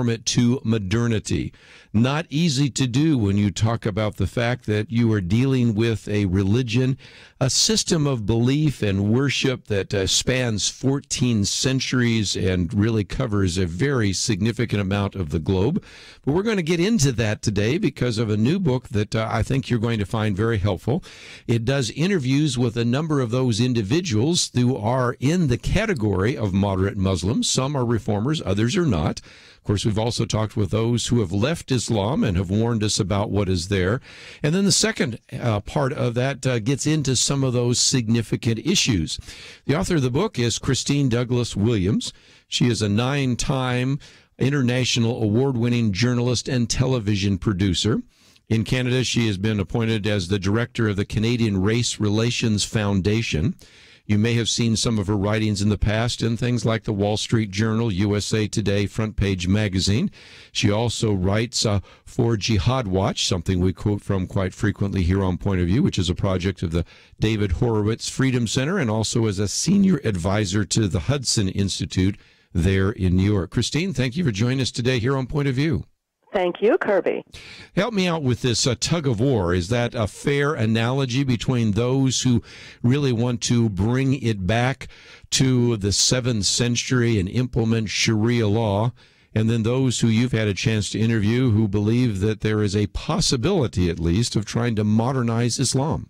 it to modernity. Not easy to do when you talk about the fact that you are dealing with a religion, a system of belief and worship that spans 14 centuries and really covers a very significant amount of the globe. But we're going to get into that today because of a new book that I think you're going to find very helpful. It does interviews with a number of those individuals who are in the category of moderate Muslims. Some are reformers, others are not. Of course, we've also talked with those who have left Islam and have warned us about what is there. And then the second part of that gets into some of those significant issues. The author of the book is Christine Douglas Williams. She is a 9-time international award-winning journalist and television producer. In Canada, she has been appointed as the director of the Canadian Race Relations Foundation. You may have seen some of her writings in the past in things like the Wall Street Journal, USA Today, Front Page Magazine. She also writes for Jihad Watch, something we quote from quite frequently here on Point of View, which is a project of the David Horowitz Freedom Center, and also as a senior advisor to the Hudson Institute there in New York. Christine, thank you for joining us today here on Point of View. Thank you, Kirby. Help me out with this tug of war. Is that a fair analogy between those who really want to bring it back to the 7th century and implement Sharia law, and then those who you've had a chance to interview who believe that there is a possibility, at least, of trying to modernize Islam?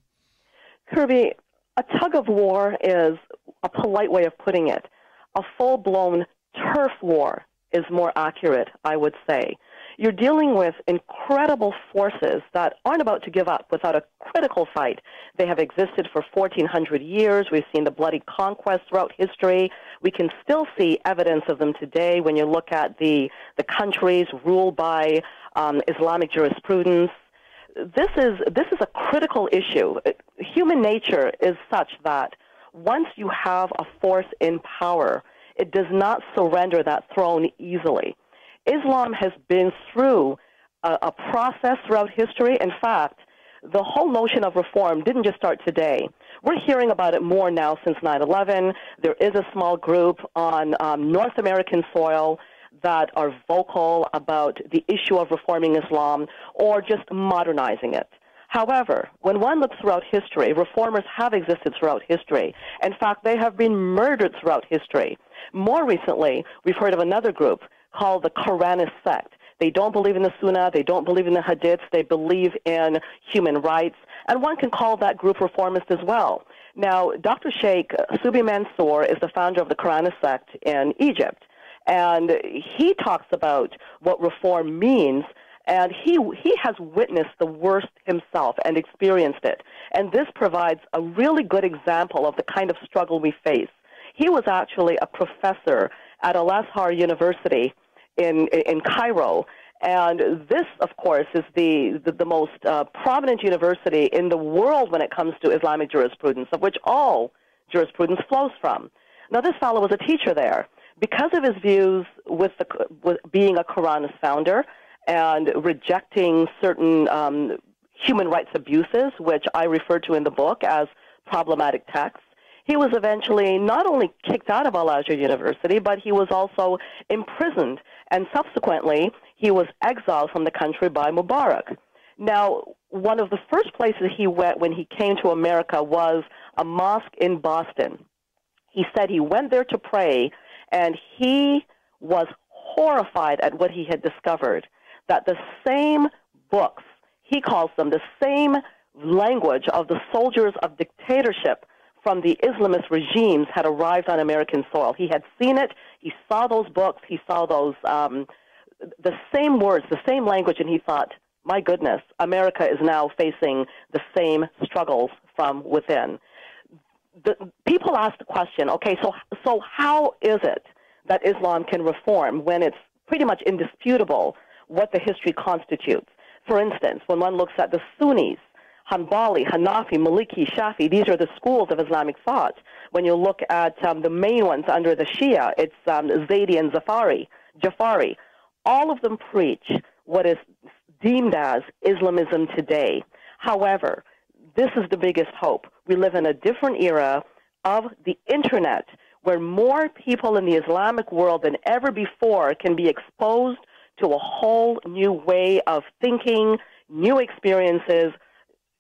Kirby, a tug of war is a polite way of putting it. A full-blown turf war is more accurate, I would say. You're dealing with incredible forces that aren't about to give up without a critical fight. They have existed for 1,400 years. We've seen the bloody conquest throughout history. We can still see evidence of them today when you look at the countries ruled by Islamic jurisprudence. This is a critical issue. Human nature is such that once you have a force in power, it does not surrender that throne easily. Islam has been through a process throughout history. In fact, the whole notion of reform didn't just start today. We're hearing about it more now since 9/11. There is a small group on North American soil that are vocal about the issue of reforming Islam or just modernizing it. However, when one looks throughout history, reformers have existed throughout history. In fact, they have been murdered throughout history. More recently, we've heard of another group called the Quranist sect. They don't believe in the Sunnah, they don't believe in the Hadiths, they believe in human rights, and one can call that group reformist as well. Now, Dr. Sheikh Subi Mansour is the founder of the Quranist sect in Egypt, and he talks about what reform means, and he has witnessed the worst himself and experienced it, and this provides a really good example of the kind of struggle we face. He was actually a professor at Al-Azhar University in Cairo. And this, of course, is the most prominent university in the world when it comes to Islamic jurisprudence, of which all jurisprudence flows from. Now, this fellow was a teacher there. Because of his views with being a Quranist founder and rejecting certain human rights abuses, which I refer to in the book as problematic texts, he was eventually not only kicked out of Al-Azhar University, but he was also imprisoned, and subsequently he was exiled from the country by Mubarak. Now, one of the first places he went when he came to America was a mosque in Boston. He said he went there to pray, and he was horrified at what he had discovered, that the same books, he calls them the same language of the soldiers of dictatorship from the Islamist regimes had arrived on American soil. He had seen it. He saw those books. He saw those, the same words, the same language, and he thought, my goodness, America is now facing the same struggles from within. People ask the question, okay, so how is it that Islam can reform when it's pretty much indisputable what the history constitutes? For instance, when one looks at the Sunnis, Hanbali, Hanafi, Maliki, Shafi, these are the schools of Islamic thought. When you look at the main ones under the Shia, it's Zaydi and Jafari. All of them preach what is deemed as Islamism today. However, this is the biggest hope. We live in a different era of the Internet where more people in the Islamic world than ever before can be exposed to a whole new way of thinking, new experiences,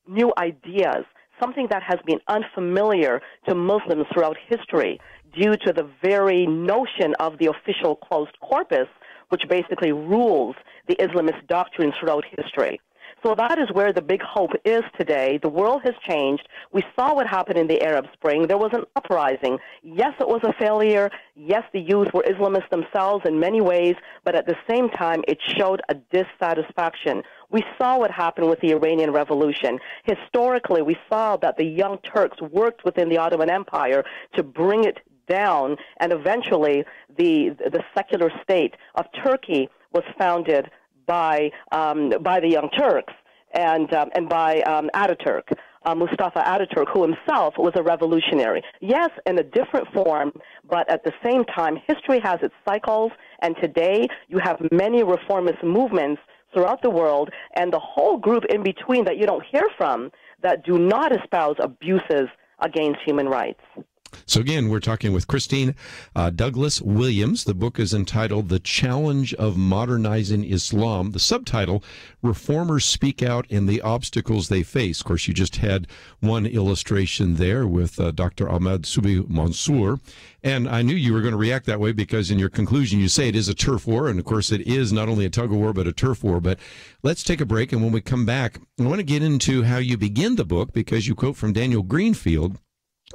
new ideas, something that has been unfamiliar to Muslims throughout history due to the very notion of the official closed corpus, which basically rules the Islamist doctrines throughout history. So that is where the big hope is today. The world has changed. We saw what happened in the Arab Spring. There was an uprising. Yes, it was a failure. Yes, the youth were Islamists themselves in many ways, but at the same time, it showed a dissatisfaction. We saw what happened with the Iranian Revolution. Historically, we saw that the Young Turks worked within the Ottoman Empire to bring it down, and eventually the secular state of Turkey was founded by the Young Turks and by Ataturk, Mustafa Ataturk, who himself was a revolutionary. Yes, in a different form, but at the same time, history has its cycles, and today you have many reformist movements throughout the world, and the whole group in between that you don't hear from that do not espouse abuses against human rights. So again, we're talking with Christine Douglas Williams. The book is entitled The Challenge of Modernizing Islam. The subtitle, Reformers Speak Out and the Obstacles They Face. Of course, you just had one illustration there with Dr. Ahmad Subi Mansour. And I knew you were going to react that way because in your conclusion you say it is a turf war. And of course, it is not only a tug of war, but a turf war. But let's take a break. And when we come back, I want to get into how you begin the book because you quote from Daniel Greenfield,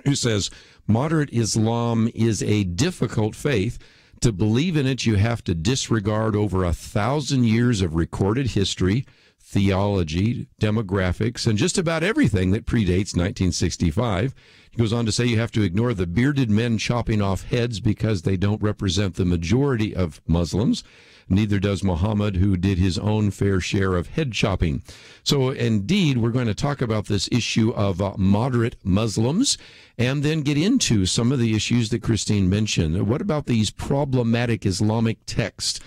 who says, moderate Islam is a difficult faith. To believe in it, you have to disregard over 1,000 years of recorded history, theology, demographics, and just about everything that predates 1965. He goes on to say you have to ignore the bearded men chopping off heads because they don't represent the majority of Muslims. Neither does Muhammad, who did his own fair share of head chopping. So indeed, we're going to talk about this issue of moderate Muslims and then get into some of the issues that Christine mentioned. What about these problematic Islamic texts?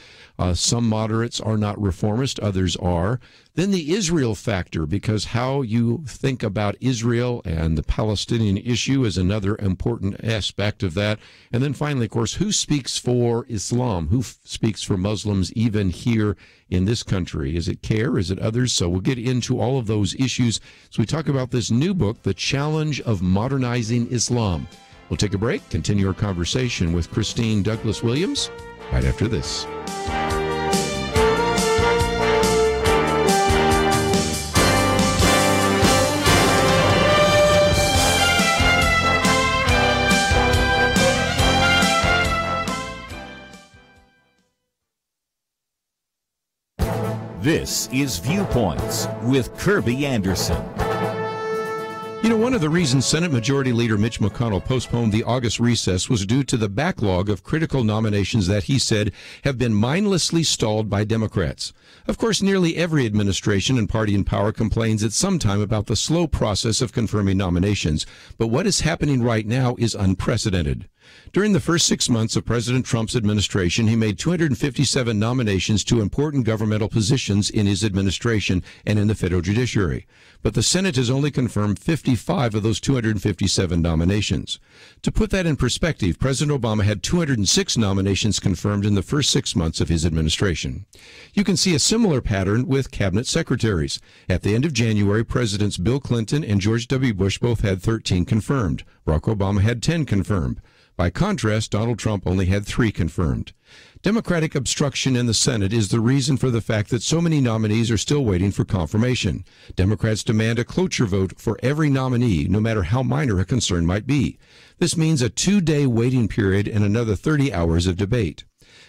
Some moderates are not reformist, others are. Then the Israel factor, because how you think about Israel and the Palestinian issue is another important aspect of that. And then finally, of course, who speaks for Islam? Who speaks for Muslims even here in this country? Is it CARE? Is it others? So we'll get into all of those issues. So we talk about this new book, The Challenge of Modernizing Islam. We'll take a break, continue our conversation with Christine Douglas Williams right after this. This is Viewpoints with Kirby Anderson. You know, one of the reasons Senate Majority Leader Mitch McConnell postponed the August recess was due to the backlog of critical nominations that he said have been mindlessly stalled by Democrats. Of course, nearly every administration and party in power complains at some time about the slow process of confirming nominations, but what is happening right now is unprecedented. During the first 6 months of President Trump's administration, he made 257 nominations to important governmental positions in his administration and in the federal judiciary. But the Senate has only confirmed 55 of those 257 nominations. To put that in perspective, President Obama had 206 nominations confirmed in the first 6 months of his administration. You can see a similar pattern with cabinet secretaries. At the end of January, Presidents Bill Clinton and George W. Bush both had 13 confirmed. Barack Obama had 10 confirmed. By contrast, Donald Trump only had 3 confirmed. Democratic obstruction in the Senate is the reason for the fact that so many nominees are still waiting for confirmation. Democrats demand a cloture vote for every nominee, no matter how minor a concern might be. This means a 2-day waiting period and another 30 hours of debate.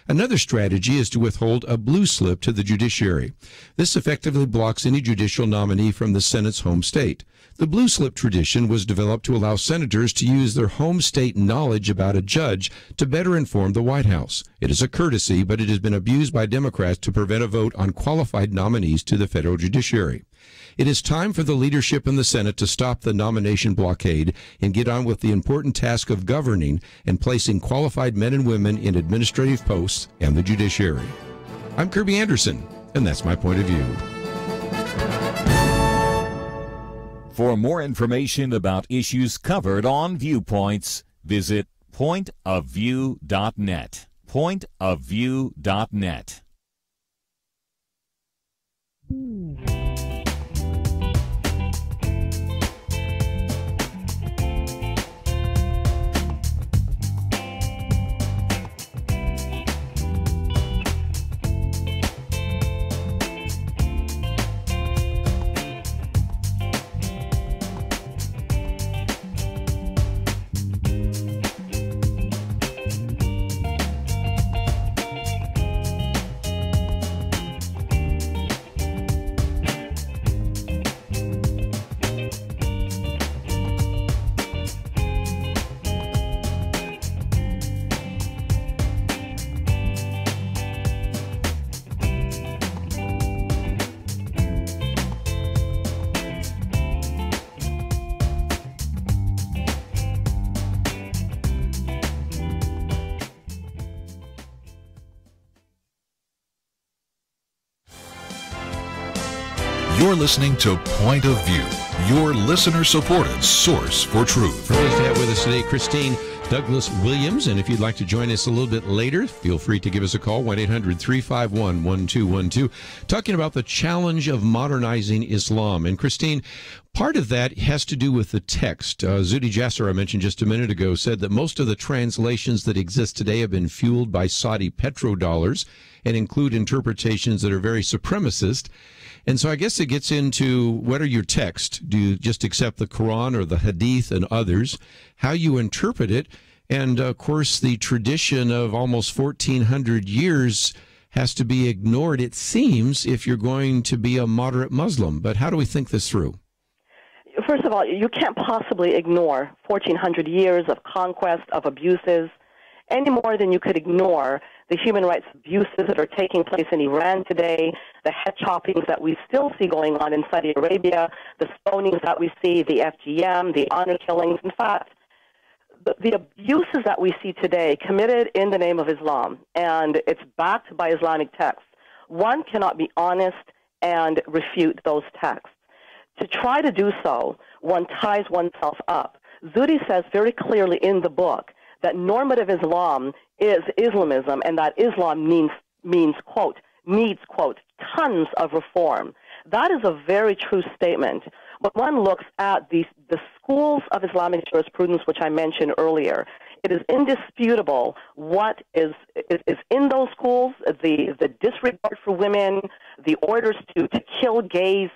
Another strategy is to withhold a blue slip to the judiciary. This effectively blocks any judicial nominee from the Senate's home state. The blue slip tradition was developed to allow senators to use their home state knowledge about a judge to better inform the White House. It is a courtesy, but it has been abused by Democrats to prevent a vote on qualified nominees to the federal judiciary. It is time for the leadership in the Senate to stop the nomination blockade and get on with the important task of governing and placing qualified men and women in administrative posts and the judiciary. I'm Kirby Anderson, and that's my point of view. For more information about issues covered on Viewpoints, visit pointofview.net. Pointofview.net. You're listening to Point of View, your listener-supported source for truth. We're pleased to have with us today Christine Douglas Williams, and if you'd like to join us a little bit later, feel free to give us a call, 1-800-351-1212, talking about the challenge of modernizing Islam. And Christine, part of that has to do with the text. Zuhdi Jasser, I mentioned just a minute ago, said that most of the translations that exist today have been fueled by Saudi petrodollars and include interpretations that are very supremacist. And so I guess it gets into what are your texts? Do you just accept the Quran or the Hadith and others? How you interpret it? And, of course, the tradition of almost 1,400 years has to be ignored, it seems, if you're going to be a moderate Muslim. But how do we think this through? First of all, you can't possibly ignore 1,400 years of conquest, of abuses, any more than you could ignore the human rights abuses that are taking place in Iran today, the head choppings that we still see going on in Saudi Arabia, the stonings that we see, the FGM, the honor killings. In fact, the abuses that we see today committed in the name of Islam, and it's backed by Islamic texts. One cannot be honest and refute those texts. To try to do so, one ties oneself up. Zuhdi says very clearly in the book that normative Islam is Islamism, and that Islam means, quote, needs, quote, tons of reform. That is a very true statement. When one looks at the schools of Islamic jurisprudence, which I mentioned earlier, it is indisputable what is in those schools, the disregard for women, the orders to kill gays.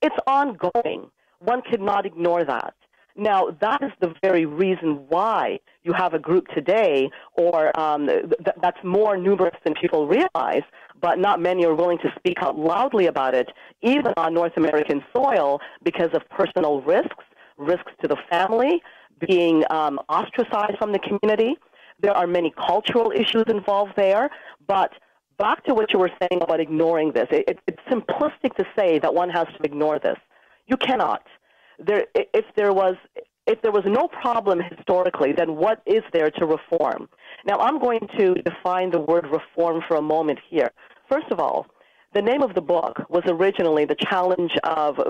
It's ongoing. One could not ignore that. Now, that is the very reason why you have a group today, or that's more numerous than people realize, but not many are willing to speak out loudly about it, even on North American soil, because of personal risks to the family, being ostracized from the community. There are many cultural issues involved there, but back to what you were saying about ignoring this. It's simplistic to say that one has to ignore this. You cannot. If there was no problem historically, then what is there to reform? Now, I'm going to define the word reform for a moment here. First of all, the name of the book was originally The Challenge of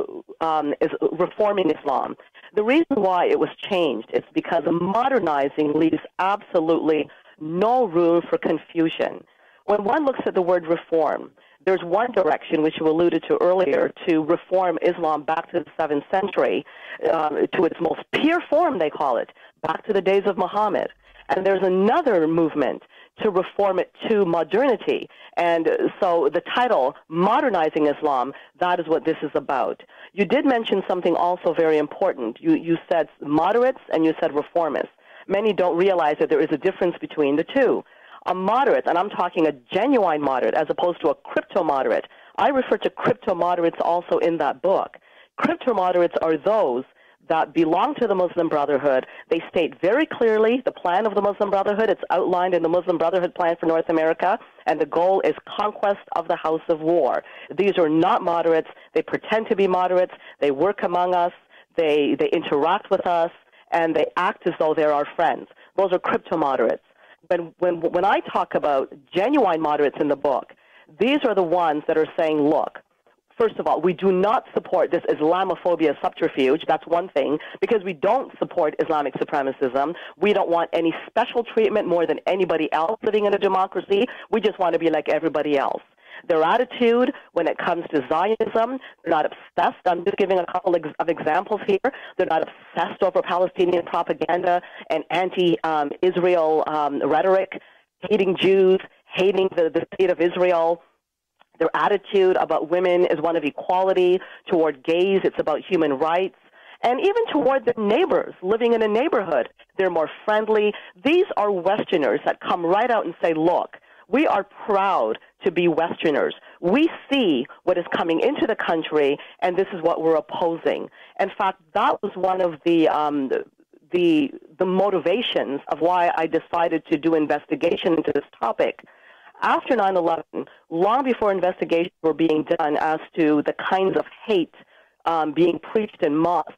Reforming Islam. The reason why it was changed is because modernizing leaves absolutely no room for confusion. When one looks at the word reform, there's one direction, which you alluded to earlier, to reform Islam back to the 7th century, to its most pure form, they call it, back to the days of Muhammad. And there's another movement to reform it to modernity. And so the title, Modernizing Islam, that is what this is about. You did mention something also very important. You said moderates and you said reformists. Many don't realize that there is a difference between the two. A moderate, and I'm talking a genuine moderate as opposed to a crypto-moderate. I refer to crypto-moderates also in that book. Crypto-moderates are those that belong to the Muslim Brotherhood. They state very clearly the plan of the Muslim Brotherhood. It's outlined in the Muslim Brotherhood plan for North America, and the goal is conquest of the house of war. These are not moderates. They pretend to be moderates. They work among us. They interact with us, and they act as though they're our friends. Those are crypto-moderates. But when I talk about genuine moderates in the book, these are the ones that are saying, look, first of all, we do not support this Islamophobia subterfuge. That's one thing, because we don't support Islamic supremacism. We don't want any special treatment more than anybody else living in a democracy. We just want to be like everybody else. Their attitude when it comes to Zionism, they're not obsessed. I'm just giving a couple of examples here. They're not obsessed over Palestinian propaganda and anti-Israel rhetoric, hating Jews, hating the state of Israel. Their attitude about women is one of equality. Toward gays, it's about human rights. And even toward their neighbors living in a neighborhood, they're more friendly. These are Westerners that come right out and say, look, we are proud to be Westerners. We see what is coming into the country, and this is what we're opposing. In fact, that was one of the motivations of why I decided to do investigation into this topic. After 9/11, long before investigations were being done as to the kinds of hate being preached in mosques,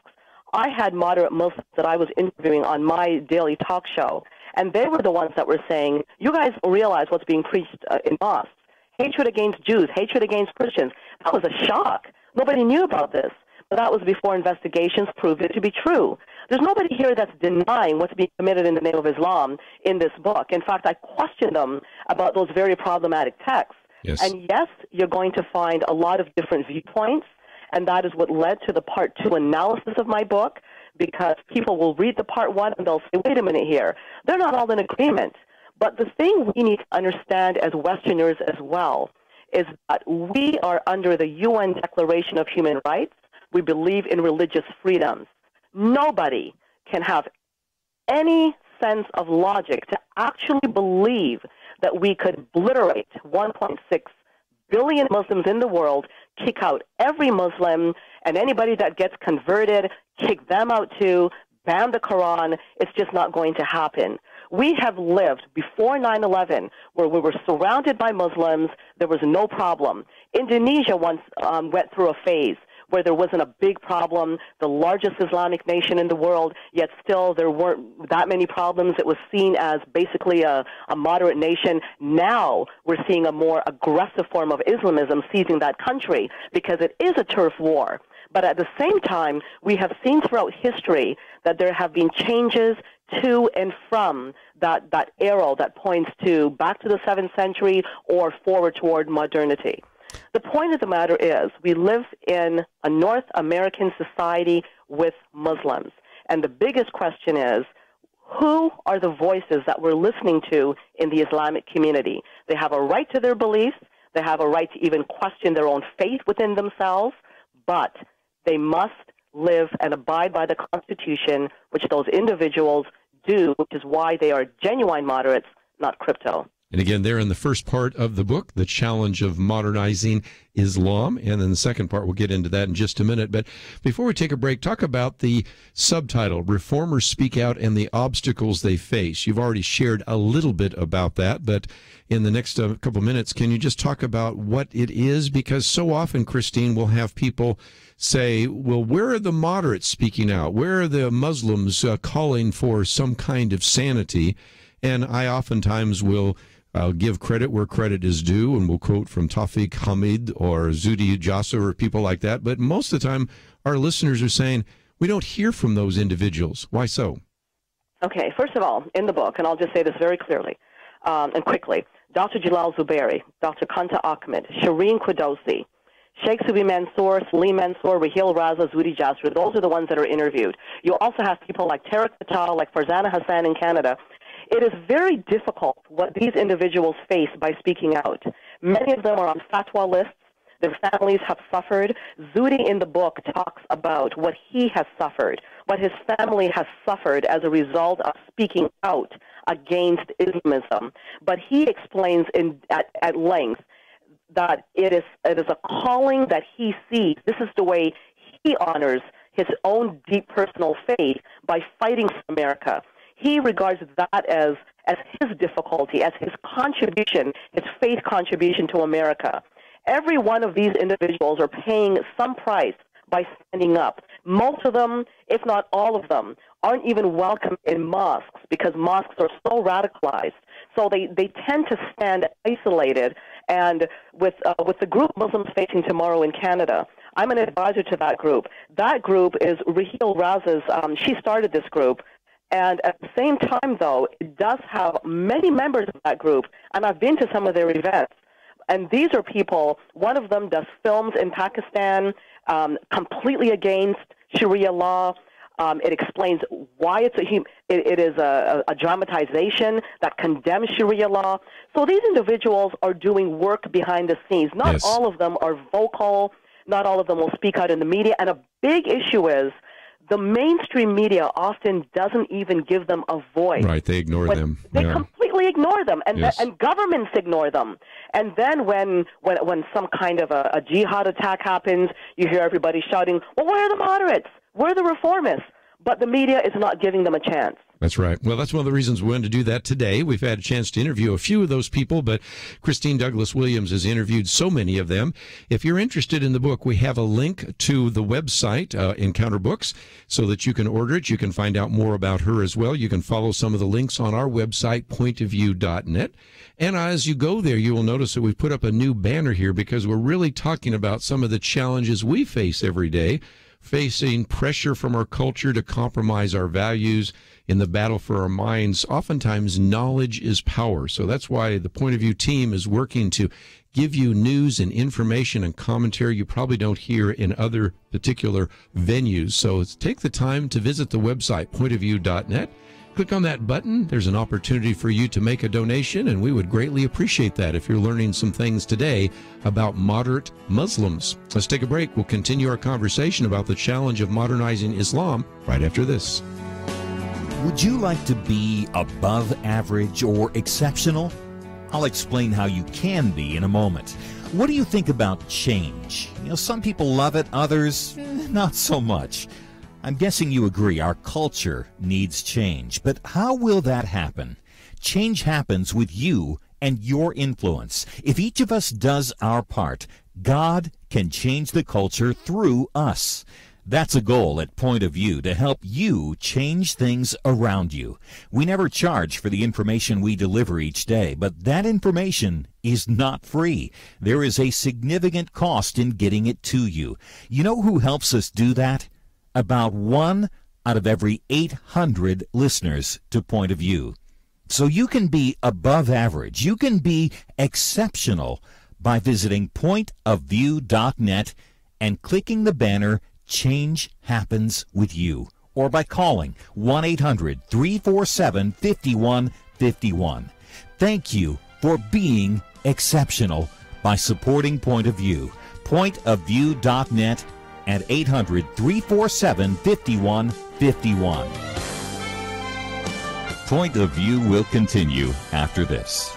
I had moderate Muslims that I was interviewing on my daily talk show, and they were the ones that were saying, you guys realize what's being preached in mosques. Hatred against Jews, hatred against Christians. That was a shock. Nobody knew about this. But that was before investigations proved it to be true. There's nobody here that's denying what's being committed in the name of Islam in this book. In fact, I question them about those very problematic texts. Yes. And yes, you're going to find a lot of different viewpoints, and that is what led to the Part 2 analysis of my book, because people will read the Part 1 and they'll say, wait a minute here, they're not all in agreement. But the thing we need to understand as Westerners as well is that we are under the UN Declaration of Human Rights. We believe in religious freedoms. Nobody can have any sense of logic to actually believe that we could obliterate 1.6 billion Muslims in the world, kick out every Muslim, and anybody that gets converted, kick them out too, ban the Quran. It's just not going to happen. We have lived before 9/11 where we were surrounded by Muslims. There was no problem. Indonesia once went through a phase where there wasn't a big problem, the largest Islamic nation in the world, yet still there weren't that many problems. It was seen as basically a moderate nation. Now we're seeing a more aggressive form of Islamism seizing that country because it is a turf war. But at the same time, we have seen throughout history that there have been changes to and from that arrow that points to back to the 7th century or forward toward modernity. The point of the matter is we live in a North American society with Muslims. And the biggest question is, who are the voices that we're listening to in the Islamic community? They have a right to their beliefs. They have a right to even question their own faith within themselves. But they must live and abide by the Constitution, which those individuals do, which is why they are genuine moderates, not crypto. And again, there in the first part of the book, The Challenge of Modernizing Islam. And then the second part, we'll get into that in just a minute. But before we take a break, talk about the subtitle, Reformers Speak Out and the Obstacles They Face. You've already shared a little bit about that, but in the next couple minutes, can you just talk about what it is? Because so often, Christine, we'll have people say, well, where are the moderates speaking out? Where are the Muslims calling for some kind of sanity? And I oftentimes will give credit where credit is due, and we'll quote from Tawfiq Hamid or Zuhdi Jasser or people like that. But most of the time, our listeners are saying, we don't hear from those individuals. Why so? Okay, first of all, in the book, and I'll just say this very clearly and quickly, Dr. Jalal Zubairi, Dr. Kanta Ahmed, Shireen Qudosi, Sheikh Subi Mansour, Salim Mansour, Rahil Raza, Zuhdi Jasser, those are the ones that are interviewed. You also have people like Tariq Patel, like Farzana Hassan in Canada. It is very difficult what these individuals face by speaking out. Many of them are on fatwa lists. Their families have suffered. Zuhdi in the book talks about what he has suffered, what his family has suffered as a result of speaking out against Islamism. But he explains at length that it is a calling that he sees. This is the way he honors his own deep personal faith by fighting for America. He regards that as his difficulty, as his contribution, his faith contribution to America. Every one of these individuals are paying some price by standing up. Most of them, if not all of them, aren't even welcome in mosques because mosques are so radicalized. So they tend to stand isolated. And with the group Muslims Facing Tomorrow in Canada, I'm an advisor to that group. That group is Rahil Raza's, she started this group. And at the same time, though, it does have many members of that group, and I've been to some of their events. And these are people, one of them does films in Pakistan completely against Sharia law. It explains why it is a dramatization that condemns Sharia law. So these individuals are doing work behind the scenes. Not Yes. all of them are vocal. Not all of them will speak out in the media. And a big issue is the mainstream media often doesn't even give them a voice. Right, they ignore them. They Yeah. completely ignore them, and Yes. and governments ignore them. And then when some kind of a jihad attack happens, you hear everybody shouting, well, where are the moderates? Where are the reformists? But the media is not giving them a chance. That's right. Well, that's one of the reasons we wanted to do that today. We've had a chance to interview a few of those people, but Christine Douglas Williams has interviewed so many of them. If you're interested in the book, we have a link to the website, Encounter Books, so that you can order it. You can find out more about her as well. You can follow some of the links on our website, pointofview.net. And as you go there, you will notice that we've put up a new banner here because we're really talking about some of the challenges we face every day, facing pressure from our culture to compromise our values in the battle for our minds. Oftentimes, knowledge is power. So that's why the Point of View team is working to give you news and information and commentary you probably don't hear in other particular venues. So take the time to visit the website, pointofview.net. Click on that button. There's an opportunity for you to make a donation, and we would greatly appreciate that if you're learning some things today about moderate Muslims. Let's take a break. We'll continue our conversation about the challenge of modernizing Islam right after this. Would you like to be above average or exceptional? I'll explain how you can be in a moment. What do you think about change? Some people love it, others not so much. I'm guessing you agree our culture needs change, but how will that happen? Change happens with you and your influence. If each of us does our part, God can change the culture through us. That's a goal at Point of View, to help you change things around you. We never charge for the information we deliver each day, but that information is not free. There is a significant cost in getting it to you. You know who helps us do that? About 1 out of every 800 listeners to Point of View. So you can be above average. You can be exceptional by visiting pointofview.net and clicking the banner Change Happens with You, or by calling 1-800-347-5151. Thank you for being exceptional by supporting Point of View. Pointofview.net at 800-347-5151. Point of View will continue after this.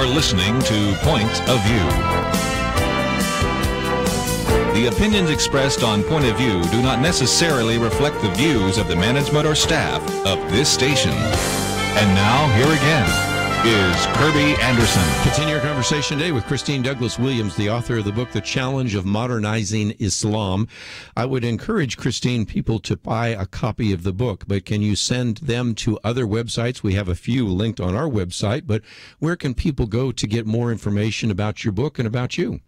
You're listening to Point of View. The opinions expressed on Point of View do not necessarily reflect the views of the management or staff of this station. And now, here again is Kirby Anderson. Continue our conversation today with Christine Douglas Williams, the author of the book, The Challenge of Modernizing Islam. I would encourage, Christine, people to buy a copy of the book, but can you send them to other websites? We have a few linked on our website, but where can people go to get more information about your book and about you?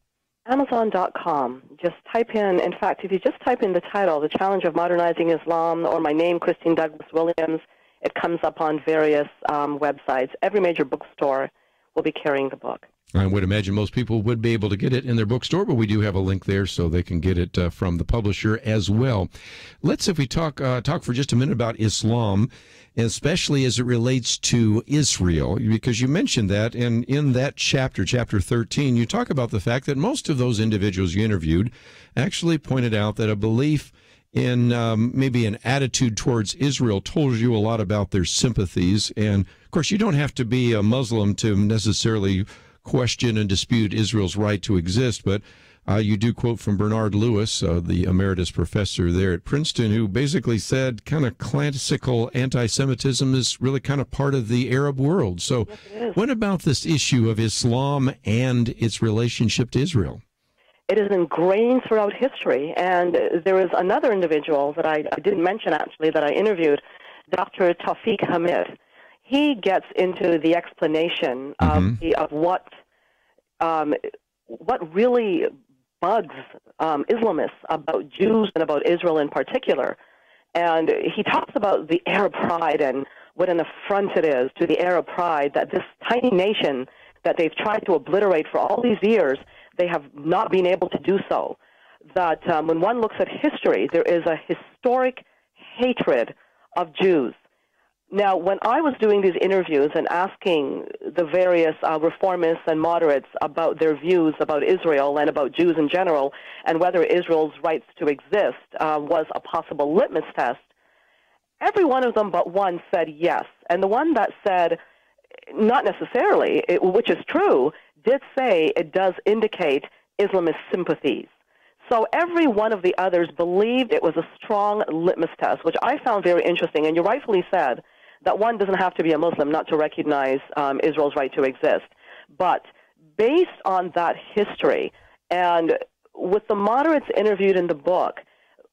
Amazon.com. Just type in fact, if you just type in the title, The Challenge of Modernizing Islam, or my name, Christine Douglas Williams, it comes up on various websites. Every major bookstore will be carrying the book. I would imagine most people would be able to get it in their bookstore, but we do have a link there so they can get it from the publisher as well. If we talk for just a minute about Islam, especially as it relates to Israel, because you mentioned that, and in that chapter 13, you talk about the fact that most of those individuals you interviewed actually pointed out that a belief in maybe an attitude towards Israel told you a lot about their sympathies. And, of course, you don't have to be a Muslim to necessarily question and dispute Israel's right to exist, but you do quote from Bernard Lewis, the emeritus professor there at Princeton, who basically said kind of classical anti-Semitism is really kind of part of the Arab world. So what about this issue of Islam and its relationship to Israel? It is ingrained throughout history, and there is another individual that I didn't mention, actually, that I interviewed, Dr. Tawfiq Hamid. He gets into the explanation of what really bugs Islamists about Jews and about Israel in particular. And he talks about the Arab pride and what an affront it is to the Arab pride that this tiny nation that they've tried to obliterate for all these years, they have not been able to do so. That when one looks at history, there is a historic hatred of Jews. Now, when I was doing these interviews and asking the various reformists and moderates about their views about Israel and about Jews in general, and whether Israel's rights to exist was a possible litmus test, every one of them but one said yes. And the one that said not necessarily, which is true, did say it does indicate Islamist sympathies. So every one of the others believed it was a strong litmus test, which I found very interesting. And you rightfully said that one doesn't have to be a Muslim not to recognize Israel's right to exist. But based on that history, and with the moderates interviewed in the book,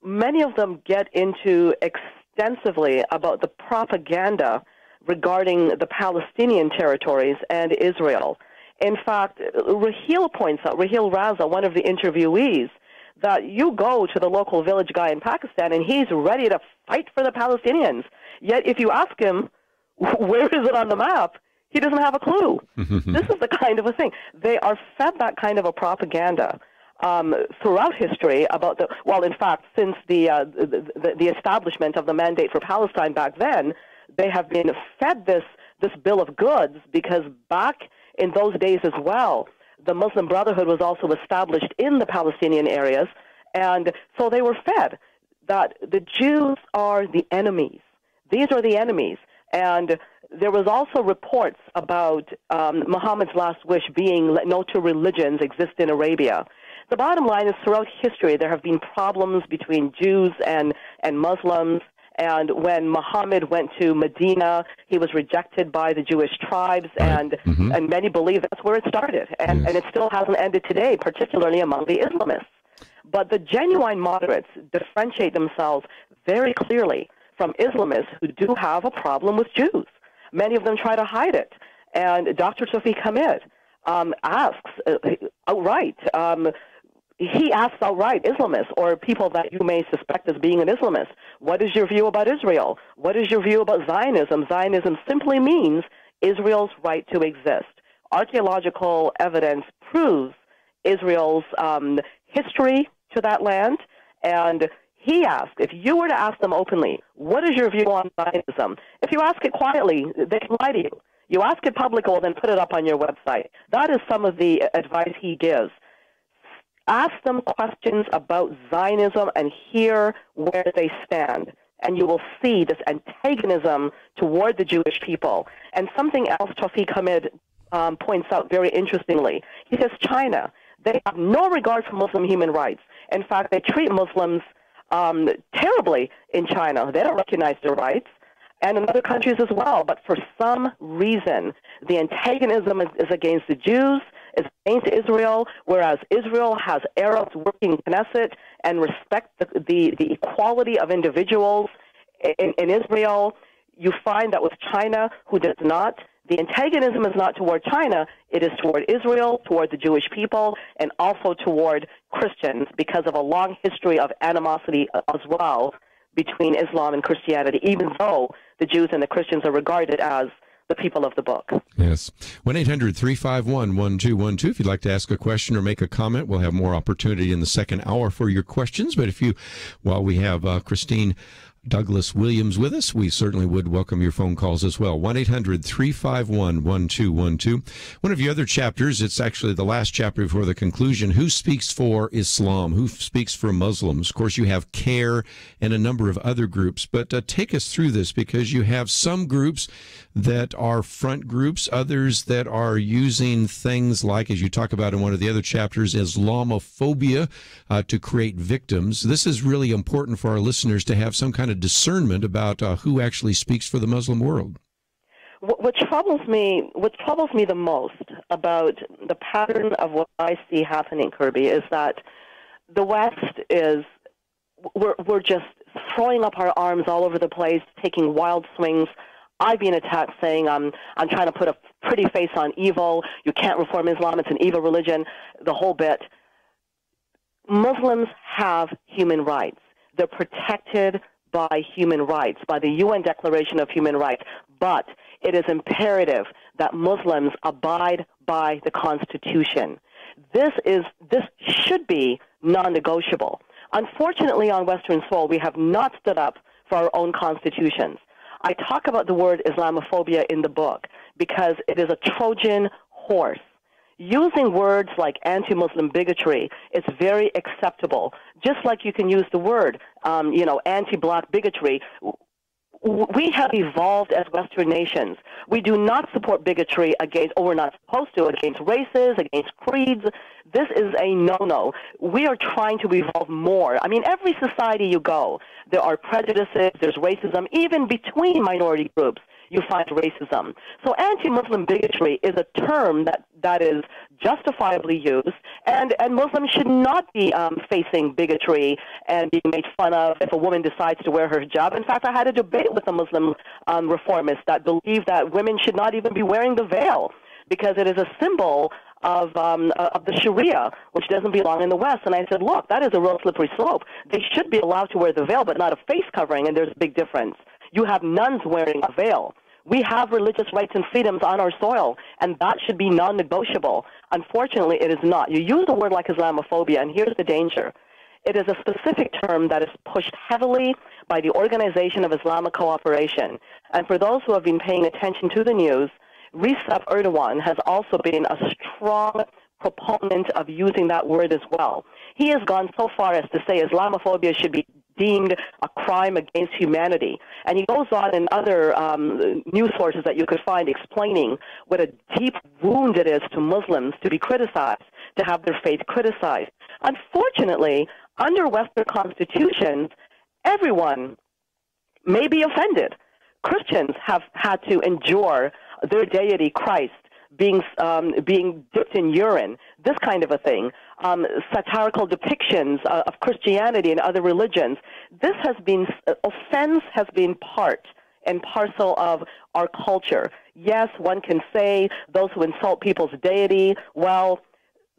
many of them get into extensively about the propaganda regarding the Palestinian territories and Israel. In fact, Raheel points out, Raheel Raza, one of the interviewees, that you go to the local village guy in Pakistan and he's ready to fight for the Palestinians. Yet if you ask him, where is it on the map, he doesn't have a clue. This is the kind of a thing. They are fed that kind of a propaganda throughout history about the, well, in fact, since the establishment of the Mandate for Palestine back then, they have been fed this bill of goods, because back in those days as well, the Muslim Brotherhood was also established in the Palestinian areas, and so they were fed that the Jews are the enemies. These are the enemies. And there was also reports about Muhammad's last wish being, let no two religions exist in Arabia. The bottom line is, throughout history, there have been problems between Jews and Muslims. And when Muhammad went to Medina, he was rejected by the Jewish tribes, and many believe that's where it started. And it still hasn't ended today, particularly among the Islamists. But the genuine moderates differentiate themselves very clearly from Islamists who do have a problem with Jews. Many of them try to hide it. And Dr. Tawfiq Hamid asks outright, he asks outright Islamists, or people that you may suspect as being an Islamist, what is your view about Israel? What is your view about Zionism? Zionism simply means Israel's right to exist. Archaeological evidence proves Israel's history to that land, and he asked, if you were to ask them openly, what is your view on Zionism? If you ask it quietly, they can lie to you. You ask it publicly, well, then put it up on your website. That is some of the advice he gives. Ask them questions about Zionism and hear where they stand, and you will see this antagonism toward the Jewish people. And something else Tawfiq Hamid points out very interestingly. He says China, they have no regard for Muslim human rights. In fact, they treat Muslims terribly in China. They don't recognize their rights, and in other countries as well. But for some reason, the antagonism is against the Jews, is against Israel, whereas Israel has Arabs working in Knesset and respect the equality of individuals in Israel. You find that with China, who does not, the antagonism is not toward China, it is toward Israel, toward the Jewish people, and also toward Christians because of a long history of animosity as well between Islam and Christianity, even though the Jews and the Christians are regarded as the people of the book. Yes. 1-800-351-1212. If you'd like to ask a question or make a comment, we'll have more opportunity in the second hour for your questions. But while we have Christine Douglas Williams with us, we certainly would welcome your phone calls as well. 1-800-351-1212. One of your other chapters, it's actually the last chapter before the conclusion, Who Speaks for Islam? Who Speaks for Muslims? Of course, you have CARE and a number of other groups, but take us through this, because you have some groups that are front groups, others that are using things like, as you talk about in one of the other chapters, Islamophobia to create victims. This is really important for our listeners to have some kind of discernment about who actually speaks for the Muslim world. What troubles me the most about the pattern of what I see happening, Kirby, is that the West we're just throwing up our arms all over the place, taking wild swings. I've been attacked saying I'm trying to put a pretty face on evil. You can't reform Islam. It's an evil religion, the whole bit. Muslims have human rights. They're protected by human rights, by the UN Declaration of Human Rights. But it is imperative that Muslims abide by the Constitution. This should be non-negotiable. Unfortunately, on Western soil, we have not stood up for our own constitutions. I talk about the word Islamophobia in the book because it is a Trojan horse. Using words like anti-Muslim bigotry is very acceptable, just like you can use the word, anti-black bigotry. We have evolved as Western nations. We do not support bigotry we're not supposed to, against races, against creeds. This is a no-no. We are trying to evolve more. I mean, every society you go, there are prejudices, there's racism, even between minority groups. You find racism. So anti-Muslim bigotry is a term that is justifiably used, and Muslims should not be facing bigotry and being made fun of if a woman decides to wear her hijab. In fact, I had a debate with a Muslim reformist that believed that women should not even be wearing the veil because it is a symbol of the Sharia, which doesn't belong in the West. And I said, look, that is a real slippery slope. They should be allowed to wear the veil, but not a face covering, and there's a big difference. You have nuns wearing a veil. We have religious rights and freedoms on our soil, and that should be non-negotiable. Unfortunately, it is not. You use a word like Islamophobia, and here's the danger. It is a specific term that is pushed heavily by the Organization of Islamic Cooperation. And for those who have been paying attention to the news, Recep Erdogan has also been a strong proponent of using that word as well. He has gone so far as to say Islamophobia should be deemed a crime against humanity. And he goes on in other news sources that you could find explaining what a deep wound it is to Muslims to be criticized, to have their faith criticized. Unfortunately, under Western constitutions, everyone may be offended. Christians have had to endure their deity, Christ, being dipped in urine, this kind of a thing, satirical depictions of Christianity and other religions. Offense has been part and parcel of our culture. Yes, one can say those who insult people's deity, well,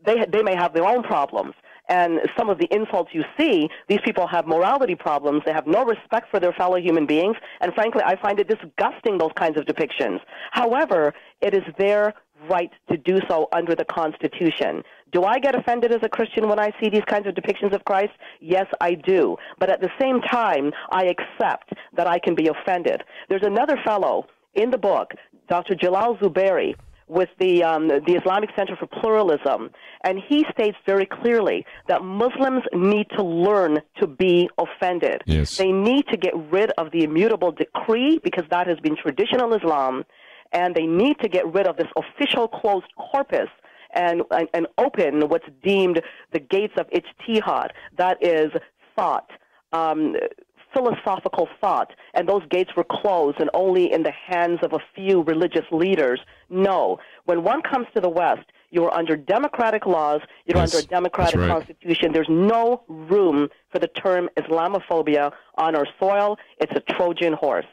they may have their own problems. And some of the insults you see, these people have morality problems. They have no respect for their fellow human beings. And frankly, I find it disgusting, those kinds of depictions. However, it is their right to do so under the Constitution. Do I get offended as a Christian when I see these kinds of depictions of Christ? Yes, I do. But at the same time, I accept that I can be offended. There's another fellow in the book, Dr. Jalal Zuberi, with the Islamic Center for Pluralism, and he states very clearly that Muslims need to learn to be offended. Yes. They need to get rid of the immutable decree, because that has been traditional Islam, and they need to get rid of this official closed corpus and open what's deemed the gates of ijtihad, that is thought, philosophical thought, and those gates were closed and only in the hands of a few religious leaders. No. When one comes to the West, you're under democratic laws, you're under a democratic constitution. There's no room for the term Islamophobia on our soil. It's a Trojan horse.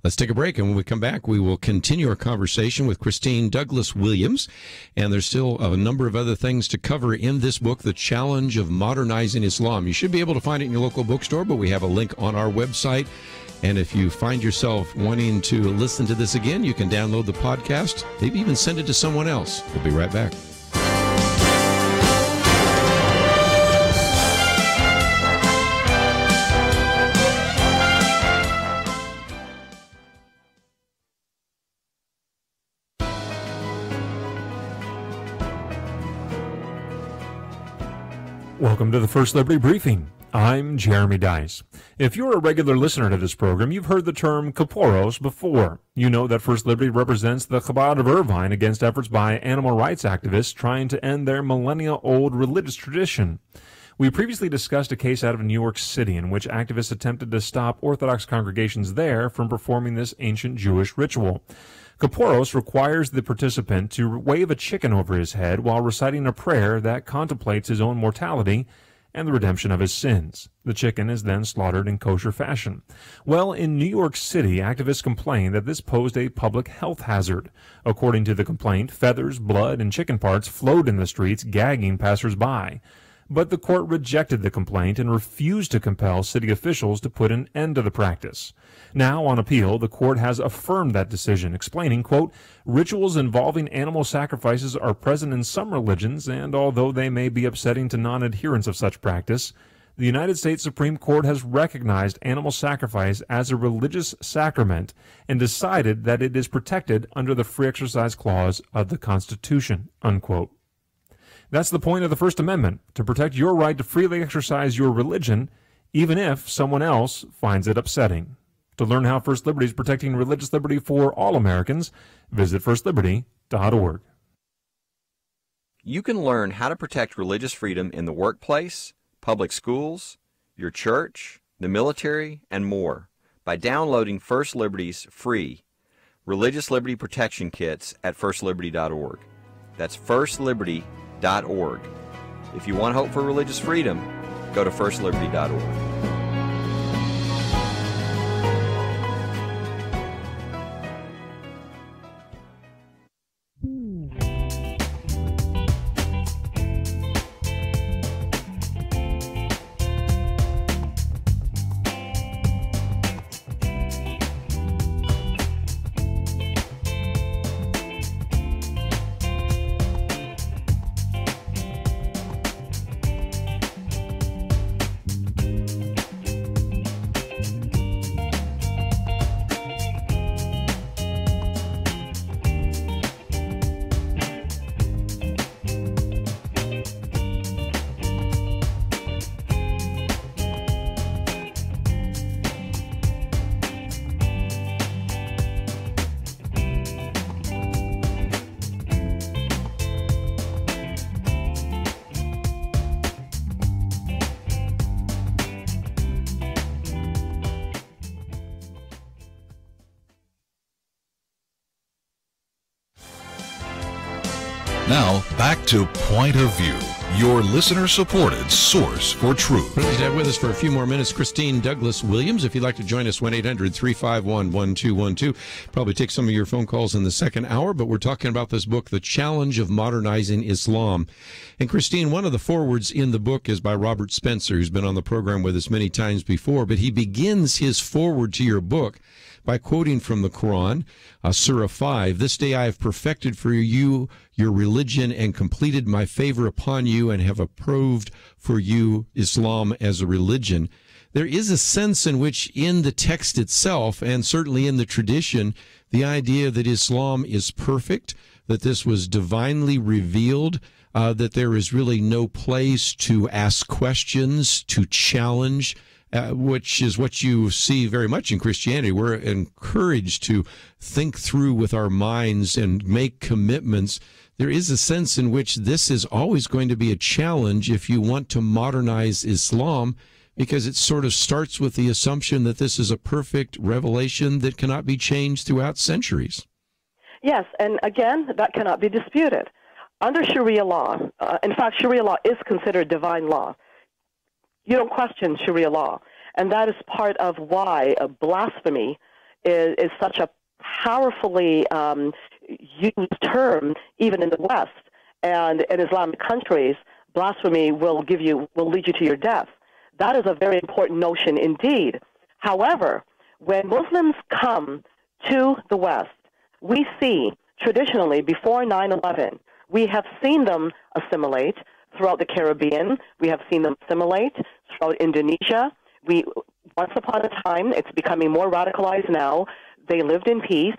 Let's take a break, and when we come back, we will continue our conversation with Christine Douglas Williams. And there's still a number of other things to cover in this book, The Challenge of Modernizing Islam. You should be able to find it in your local bookstore, but we have a link on our website. And if you find yourself wanting to listen to this again, you can download the podcast, maybe even send it to someone else. We'll be right back. Welcome to the First Liberty Briefing. I'm Jeremy Dice. If you're a regular listener to this program, you've heard the term Kaporos before. You know that First Liberty represents the Chabad of Irvine against efforts by animal rights activists trying to end their millennia-old religious tradition. We previously discussed a case out of New York City in which activists attempted to stop Orthodox congregations there from performing this ancient Jewish ritual. Kaporos requires the participant to wave a chicken over his head while reciting a prayer that contemplates his own mortality and the redemption of his sins. The chicken is then slaughtered in kosher fashion. Well, in New York City, activists complained that this posed a public health hazard. According to the complaint, feathers, blood, and chicken parts flowed in the streets, gagging passersby. But the court rejected the complaint and refused to compel city officials to put an end to the practice. Now, on appeal, the court has affirmed that decision, explaining, quote, rituals involving animal sacrifices are present in some religions, and although they may be upsetting to non-adherents of such practice, the United States Supreme Court has recognized animal sacrifice as a religious sacrament and decided that it is protected under the Free Exercise Clause of the Constitution, unquote. That's the point of the First Amendment, to protect your right to freely exercise your religion, even if someone else finds it upsetting. To learn how First Liberty is protecting religious liberty for all Americans, visit firstliberty.org. You can learn how to protect religious freedom in the workplace, public schools, your church, the military, and more by downloading First Liberty's free Religious Liberty Protection Kits at firstliberty.org. That's firstliberty.org. If you want hope for religious freedom, go to firstliberty.org. Now, back to Point of View, your listener-supported source for truth. Pleased to have with us for a few more minutes Christine Douglas Williams. If you'd like to join us, 1-800-351-1212. Probably take some of your phone calls in the second hour, but we're talking about this book, The Challenge of Modernizing Islam. And Christine, one of the forewords in the book is by Robert Spencer, who's been on the program with us many times before, but he begins his foreword to your book by quoting from the Quran, Surah 5, "This day I have perfected for you your religion and completed my favor upon you and have approved for you Islam as a religion." There is a sense in which in the text itself, and certainly in the tradition, the idea that Islam is perfect, that this was divinely revealed, that there is really no place to ask questions, to challenge, which is what you see very much in Christianity. We're encouraged to think through with our minds and make commitments. There is a sense in which this is always going to be a challenge if you want to modernize Islam, because it sort of starts with the assumption that this is a perfect revelation that cannot be changed throughout centuries. Yes, and again, that cannot be disputed. Under Sharia law, in fact, Sharia law is considered divine law. You don't question Sharia law, and that is part of why blasphemy is such a powerfully used term, even in the West. And in Islamic countries, blasphemy will lead you to your death. That is a very important notion indeed. However, when Muslims come to the West, we see traditionally before 9/11, we have seen them assimilate throughout the Caribbean. We have seen them assimilate throughout Indonesia. Once upon a time, it's becoming more radicalized now, they lived in peace.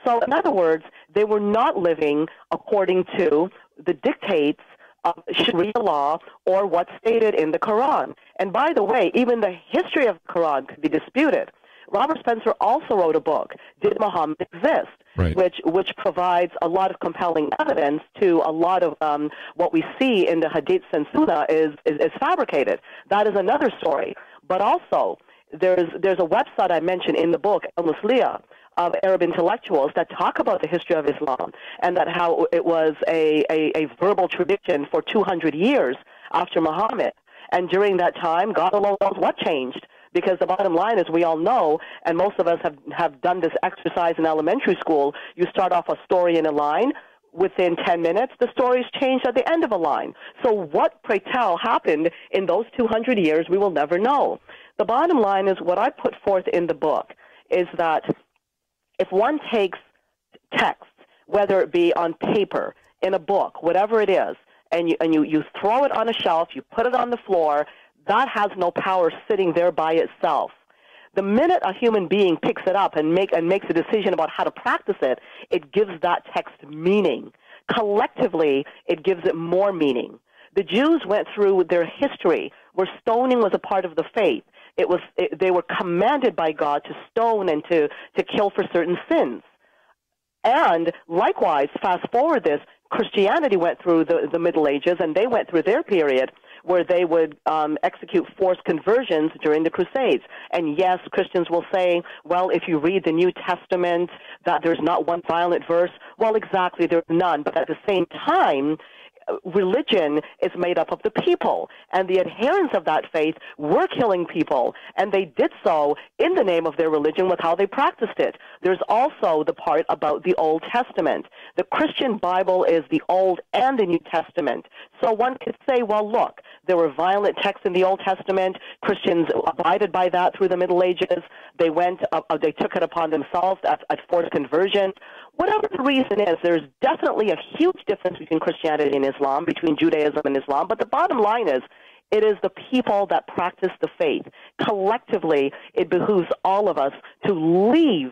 So in other words, they were not living according to the dictates of Sharia law or what's stated in the Quran. And by the way, even the history of the Quran could be disputed. Robert Spencer also wrote a book, Did Muhammad Exist? Right. which provides a lot of compelling evidence to a lot of what we see in the Hadiths and Sunnah is fabricated. That is another story. But also, there's a website I mentioned in the book, Al-Musliya, of Arab intellectuals that talk about the history of Islam and that how it was a verbal tradition for 200 years after Muhammad. And during that time, God alone knows what changed. Because the bottom line is, we all know, and most of us have done this exercise in elementary school, you start off a story in a line. Within 10 minutes, the story's changed at the end of a line. So what, pray tell, happened in those 200 years, we will never know. The bottom line is, what I put forth in the book is that if one takes text, whether it be on paper, in a book, whatever it is, and you throw it on a shelf, you put it on the floor, that has no power sitting there by itself. The minute a human being picks it up and makes a decision about how to practice it, it gives that text meaning. Collectively, it gives it more meaning. The Jews went through their history where stoning was a part of the faith. They were commanded by God to stone and to kill for certain sins. And likewise, fast forward this, Christianity went through the Middle Ages, and they went through their period where they would execute forced conversions during the Crusades. And yes, Christians will say, well, if you read the New Testament, that there's not one violent verse. Well, exactly, there's none. But at the same time, religion is made up of the people, and the adherents of that faith were killing people, and they did so in the name of their religion with how they practiced it. There's also the part about the Old Testament. The Christian Bible is the Old and the New Testament. So one could say, well, look, there were violent texts in the Old Testament. Christians abided by that through the Middle Ages. They took it upon themselves at forced conversion. Whatever the reason is, there's definitely a huge difference between Christianity and Islam, between Judaism and Islam. But the bottom line is, it is the people that practice the faith. Collectively, it behooves all of us to leave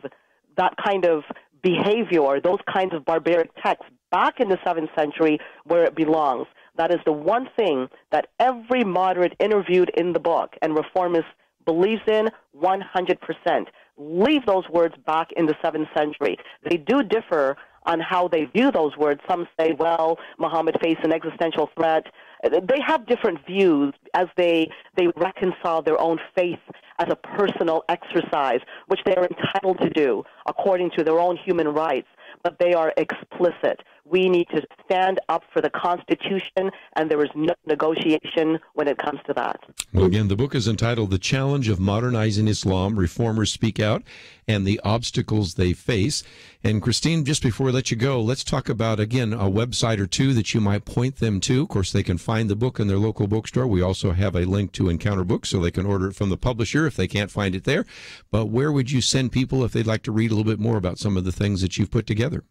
that kind of behavior, those kinds of barbaric texts, back in the 7th century where it belongs. That is the one thing that every moderate interviewed in the book and reformist believes in 100%. Leave those words back in the 7th century. They do differ on how they view those words. Some say, well, Muhammad faced an existential threat. They have different views as they reconcile their own faith as a personal exercise, which they are entitled to do according to their own human rights. But they are explicit. We need to stand up for the Constitution, and there is no negotiation when it comes to that. Well, again, the book is entitled The Challenge of Modernizing Islam, Reformers Speak Out, and the Obstacles They Face. And Christine, just before we let you go, let's talk about, again, a website or two that you might point them to. Of course, they can find the book in their local bookstore. We also have a link to Encounter Books, so they can order it from the publisher if they can't find it there. But where would you send people if they'd like to read a little bit more about some of the things that you've put together?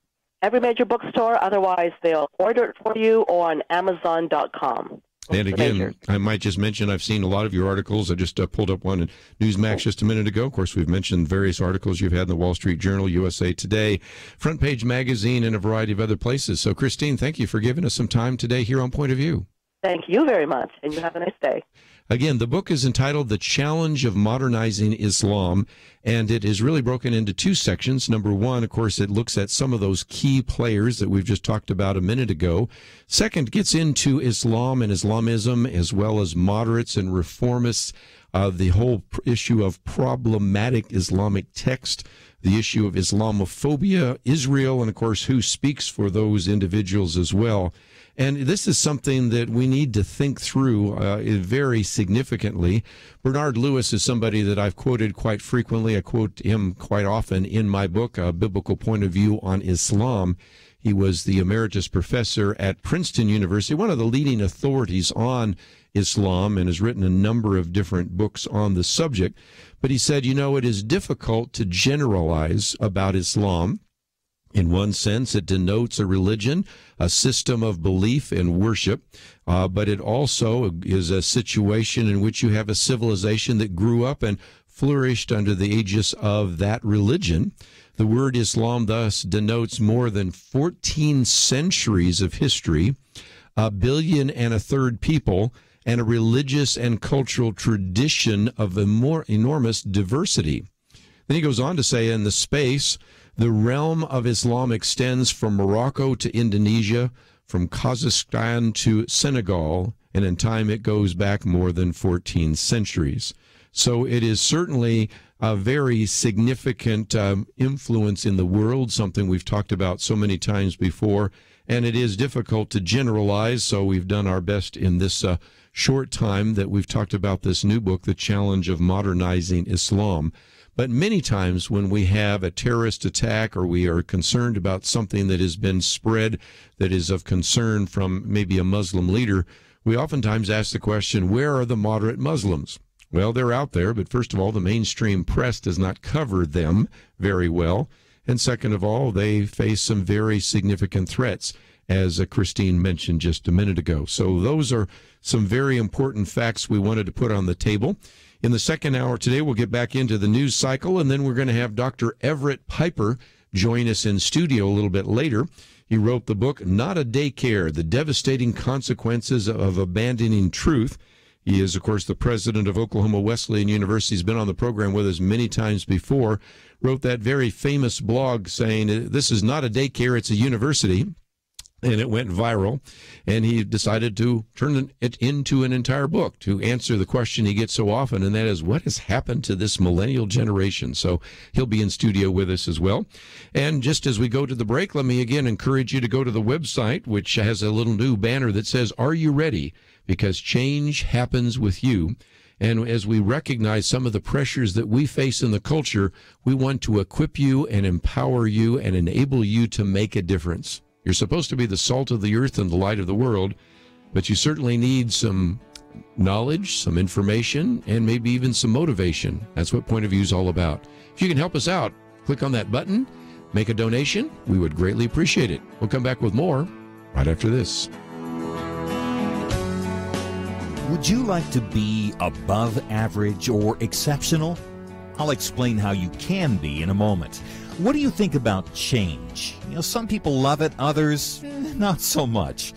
Every major bookstore. Otherwise, they'll order it for you on Amazon.com. And again, I might just mention, I've seen a lot of your articles. I just pulled up one in Newsmax just a minute ago. Of course, we've mentioned various articles you've had in the Wall Street Journal, USA Today, Front Page Magazine, and a variety of other places. So, Christine, thank you for giving us some time today here on Point of View. Thank you very much, and you have a nice day. Again, the book is entitled The Challenge of Modernizing Islam, and it is really broken into two sections. Number one, of course, it looks at some of those key players that we've just talked about a minute ago. Second, gets into Islam and Islamism, as well as moderates and reformists, the whole issue of problematic Islamic text, the issue of Islamophobia, Israel, and, of course, who speaks for those individuals as well. And this is something that we need to think through very significantly. Bernard Lewis is somebody that I've quoted quite frequently. I quote him quite often in my book, A Biblical Point of View on Islam. He was the emeritus professor at Princeton University, one of the leading authorities on Islam, and has written a number of different books on the subject. But he said, it is difficult to generalize about Islam. In one sense, it denotes a religion, a system of belief and worship, but it also is a situation in which you have a civilization that grew up and flourished under the aegis of that religion. The word Islam thus denotes more than 14 centuries of history, 1.3 billion people, and a religious and cultural tradition of a more enormous diversity. Then he goes on to say, in the space, the realm of Islam extends from Morocco to Indonesia, from Kazakhstan to Senegal, and in time it goes back more than 14 centuries. So it is certainly a very significant influence in the world, something we've talked about so many times before, and it is difficult to generalize, so we've done our best in this short time that we've talked about this new book, The Challenge of Modernizing Islam. But many times when we have a terrorist attack or we are concerned about something that has been spread that is of concern from maybe a Muslim leader, we oftentimes ask the question, where are the moderate Muslims? Well, they're out there, but first of all, the mainstream press does not cover them very well. And second of all, they face some very significant threats, as Christine mentioned just a minute ago. So those are some very important facts we wanted to put on the table. In the second hour today, we'll get back into the news cycle, and then we're going to have Dr. Everett Piper join us in studio a little bit later. He wrote the book, Not a Daycare, The Devastating Consequences of Abandoning Truth. He is, of course, the president of Oklahoma Wesleyan University. He's been on the program with us many times before. Wrote that very famous blog saying, this is not a daycare, it's a university. And it went viral, and he decided to turn it into an entire book to answer the question he gets so often, and that is, what has happened to this millennial generation? So he'll be in studio with us as well. And just as we go to the break, let me again encourage you to go to the website, which has a little new banner that says, Are you ready? Because change happens with you. And as we recognize some of the pressures that we face in the culture, we want to equip you and empower you and enable you to make a difference. You're supposed to be the salt of the earth and the light of the world, but you certainly need some knowledge, some information, and maybe even some motivation. That's what Point of View is all about. If you can help us out, click on that button, make a donation. We would greatly appreciate it. We'll come back with more right after this. Would you like to be above average or exceptional? I'll explain how you can be in a moment. What do you think about change? Some people love it, others, not so much.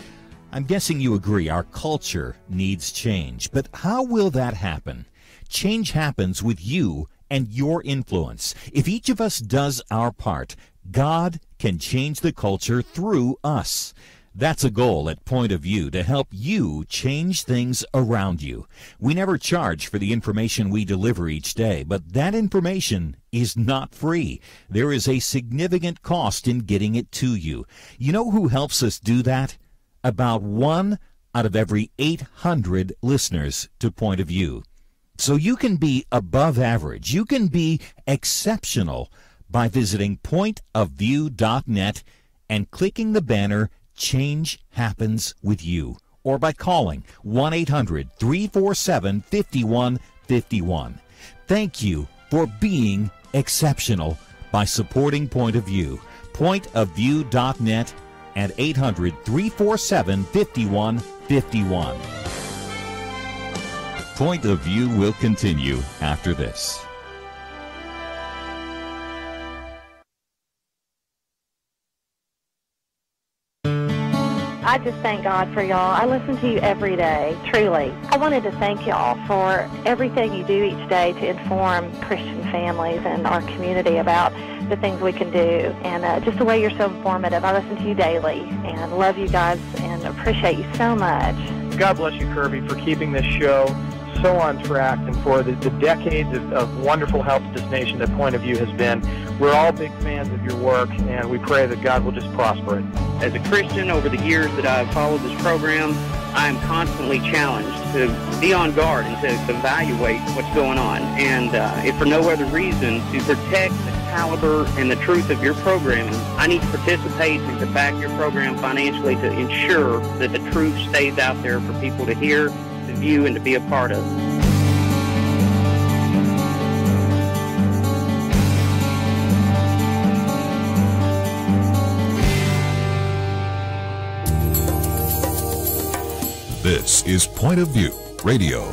I'm guessing you agree our culture needs change. But how will that happen? Change happens with you and your influence. If each of us does our part, God can change the culture through us. That's a goal at Point of View, to help you change things around you. We never charge for the information we deliver each day, but that information is not free. There is a significant cost in getting it to you. You know who helps us do that? About 1 out of every 800 listeners to Point of View. So you can be above average. You can be exceptional by visiting pointofview.net and clicking the banner Change Happens with You, or by calling 1-800-347-5151. Thank you for being exceptional by supporting Point of View. Pointofview.net and 800-347-5151. Point of View will continue after this. I just thank God for y'all. I listen to you every day, truly. I wanted to thank y'all for everything you do each day to inform Christian families and our community about the things we can do, and just the way you're so informative. I listen to you daily and love you guys and appreciate you so much. God bless you, Kirby, for keeping this show so on track and for the decades of wonderful help to this nation that Point of View has been. We're all big fans of your work, and we pray that God will just prosper it. As a Christian, over the years that I've followed this program, I am constantly challenged to be on guard and to evaluate what's going on. And if for no other reason, to protect the caliber and the truth of your programming, I need to participate and to back your program financially to ensure that the truth stays out there for people to hear, to view, and to be a part of. This is Point of View Radio.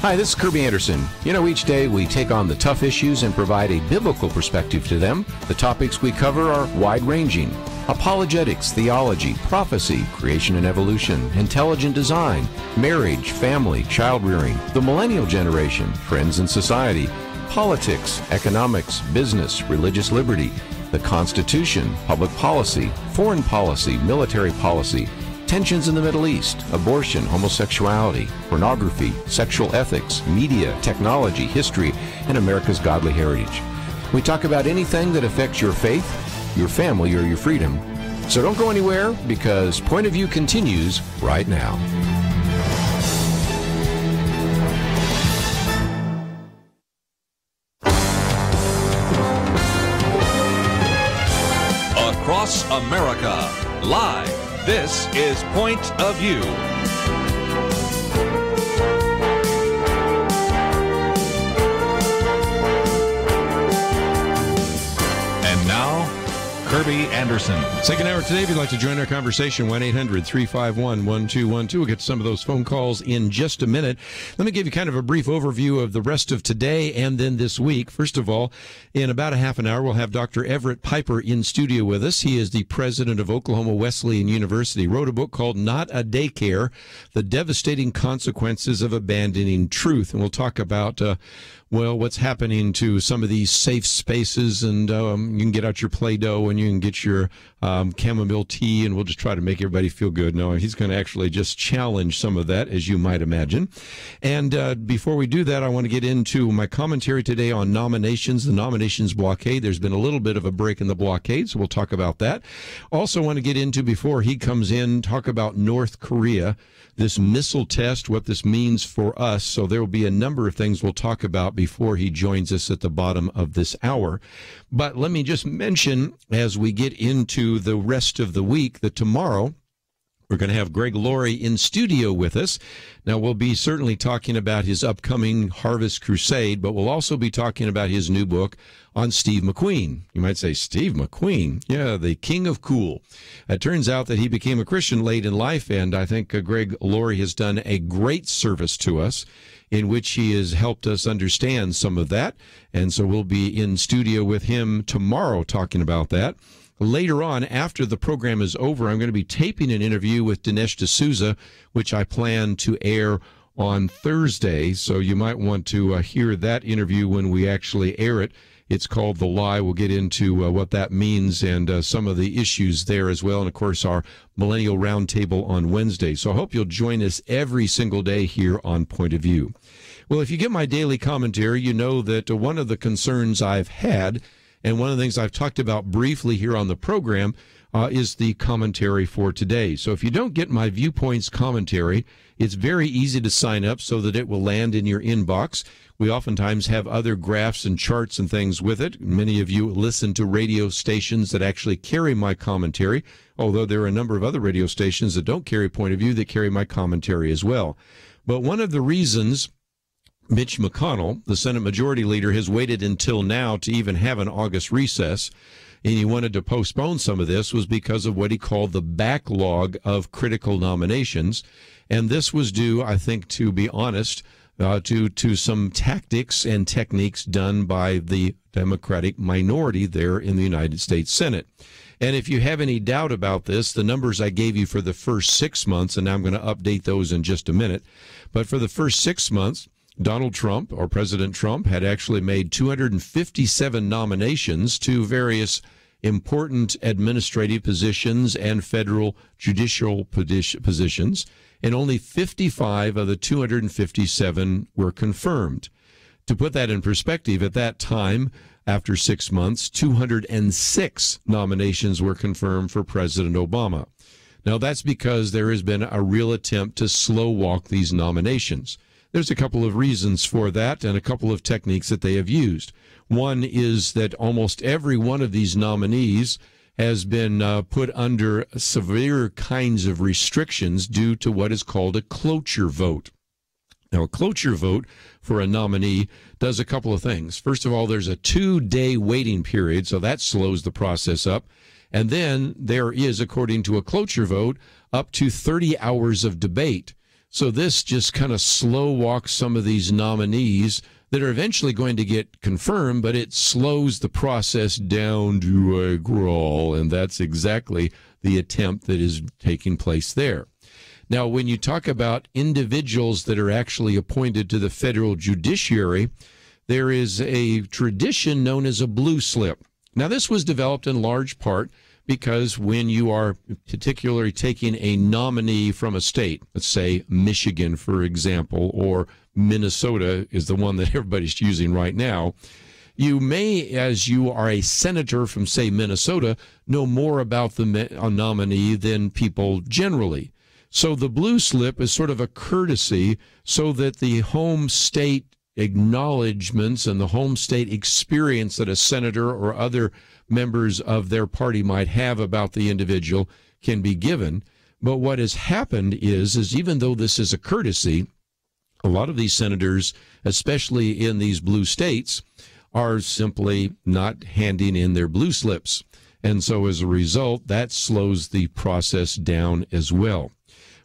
Hi, this is Kirby Anderson. You know, each day we take on the tough issues and provide a biblical perspective to them. The topics we cover are wide-ranging. Apologetics, theology, prophecy, creation and evolution, intelligent design, marriage, family, child-rearing, the millennial generation, friends and society, politics, economics, business, religious liberty, the Constitution, public policy, foreign policy, military policy, tensions in the Middle East, abortion, homosexuality, pornography, sexual ethics, media, technology, history, and America's godly heritage. We talk about anything that affects your faith, your family, or your freedom. So don't go anywhere, because Point of View continues right now. Across America, live. This is Point of View. And now, Kirby Anderson. Second hour today, if you'd like to join our conversation, 1-800-351-1212. We'll get to some of those phone calls in just a minute. Let me give you kind of a brief overview of the rest of today and then this week. First of all, in about a half an hour, we'll have Dr. Everett Piper in studio with us. He is the president of Oklahoma Wesleyan University. Wrote a book called Not a Daycare, The Devastating Consequences of Abandoning Truth. And we'll talk about what's happening to some of these safe spaces, and you can get out your Play-Doh and you can get your chamomile tea, and we'll just try to make everybody feel good. No, he's going to actually just challenge some of that, as you might imagine. And before we do that, I want to get into my commentary today on nominations, the nominations blockade. There's been a little bit of a break in the blockade, so we'll talk about that. Also want to get into, before he comes in, talk about North Korea, this missile test, what this means for us. So there will be a number of things we'll talk about before he joins us at the bottom of this hour. But let me just mention, as we get into the rest of the week, that tomorrow we're going to have Greg Laurie in studio with us. Now, we'll be certainly talking about his upcoming Harvest Crusade, but we'll also be talking about his new book on Steve McQueen. You might say, Steve McQueen? Yeah, the king of cool. It turns out that he became a Christian late in life, and I think Greg Laurie has done a great service to us, in which he has helped us understand some of that. And so we'll be in studio with him tomorrow talking about that. Later on, after the program is over, I'm going to be taping an interview with Dinesh D'Souza, which I plan to air on Thursday. So you might want to hear that interview when we actually air it. It's called The Lie. We'll get into what that means and some of the issues there as well. And, of course, our Millennial Roundtable on Wednesday. So I hope you'll join us every single day here on Point of View. Well, if you get my daily commentary, you know that one of the concerns I've had, and one of the things I've talked about briefly here on the program, is the commentary for today. So if you don't get my Viewpoints commentary, it's very easy to sign up so that it will land in your inbox. We oftentimes have other graphs and charts and things with it. Many of you listen to radio stations that actually carry my commentary, although there are a number of other radio stations that don't carry Point of View that carry my commentary as well. But one of the reasons Mitch McConnell, the Senate Majority Leader, has waited until now to even have an August recess, and he wanted to postpone some of this, was because of what he called the backlog of critical nominations. And this was due, I think, to be honest, to some tactics and techniques done by the Democratic minority there in the United States Senate. And if you have any doubt about this, the numbers I gave you for the first 6 months, and now I'm going to update those in just a minute, but for the first 6 months, Donald Trump, or President Trump, had actually made 257 nominations to various important administrative positions and federal judicial positions, and only 55 of the 257 were confirmed. To put that in perspective, at that time, after 6 months, 206 nominations were confirmed for President Obama. Now, that's because there has been a real attempt to slow walk these nominations. There's a couple of reasons for that and a couple of techniques that they have used. One is that almost every one of these nominees has been put under severe kinds of restrictions due to what is called a cloture vote. Now, a cloture vote for a nominee does a couple of things. First of all, there's a 2-day waiting period, so that slows the process up. And then there is, according to a cloture vote, up to 30 hours of debate. So this just kind of slow walks some of these nominees that are eventually going to get confirmed, but it slows the process down to a crawl, and that's exactly the attempt that is taking place there. Now, when you talk about individuals that are actually appointed to the federal judiciary, there is a tradition known as a blue slip. Now, this was developed in large part because when you are particularly taking a nominee from a state, let's say Michigan, for example, or Minnesota is the one that everybody's using right now, you may, as you are a senator from, say, Minnesota, know more about the nominee than people generally. So the blue slip is sort of a courtesy so that the home state acknowledgments and the home state experience that a senator or other members of their party might have about the individual can be given. But what has happened is even though this is a courtesy, a lot of these senators, especially in these blue states, are simply not handing in their blue slips. And so as a result, that slows the process down as well.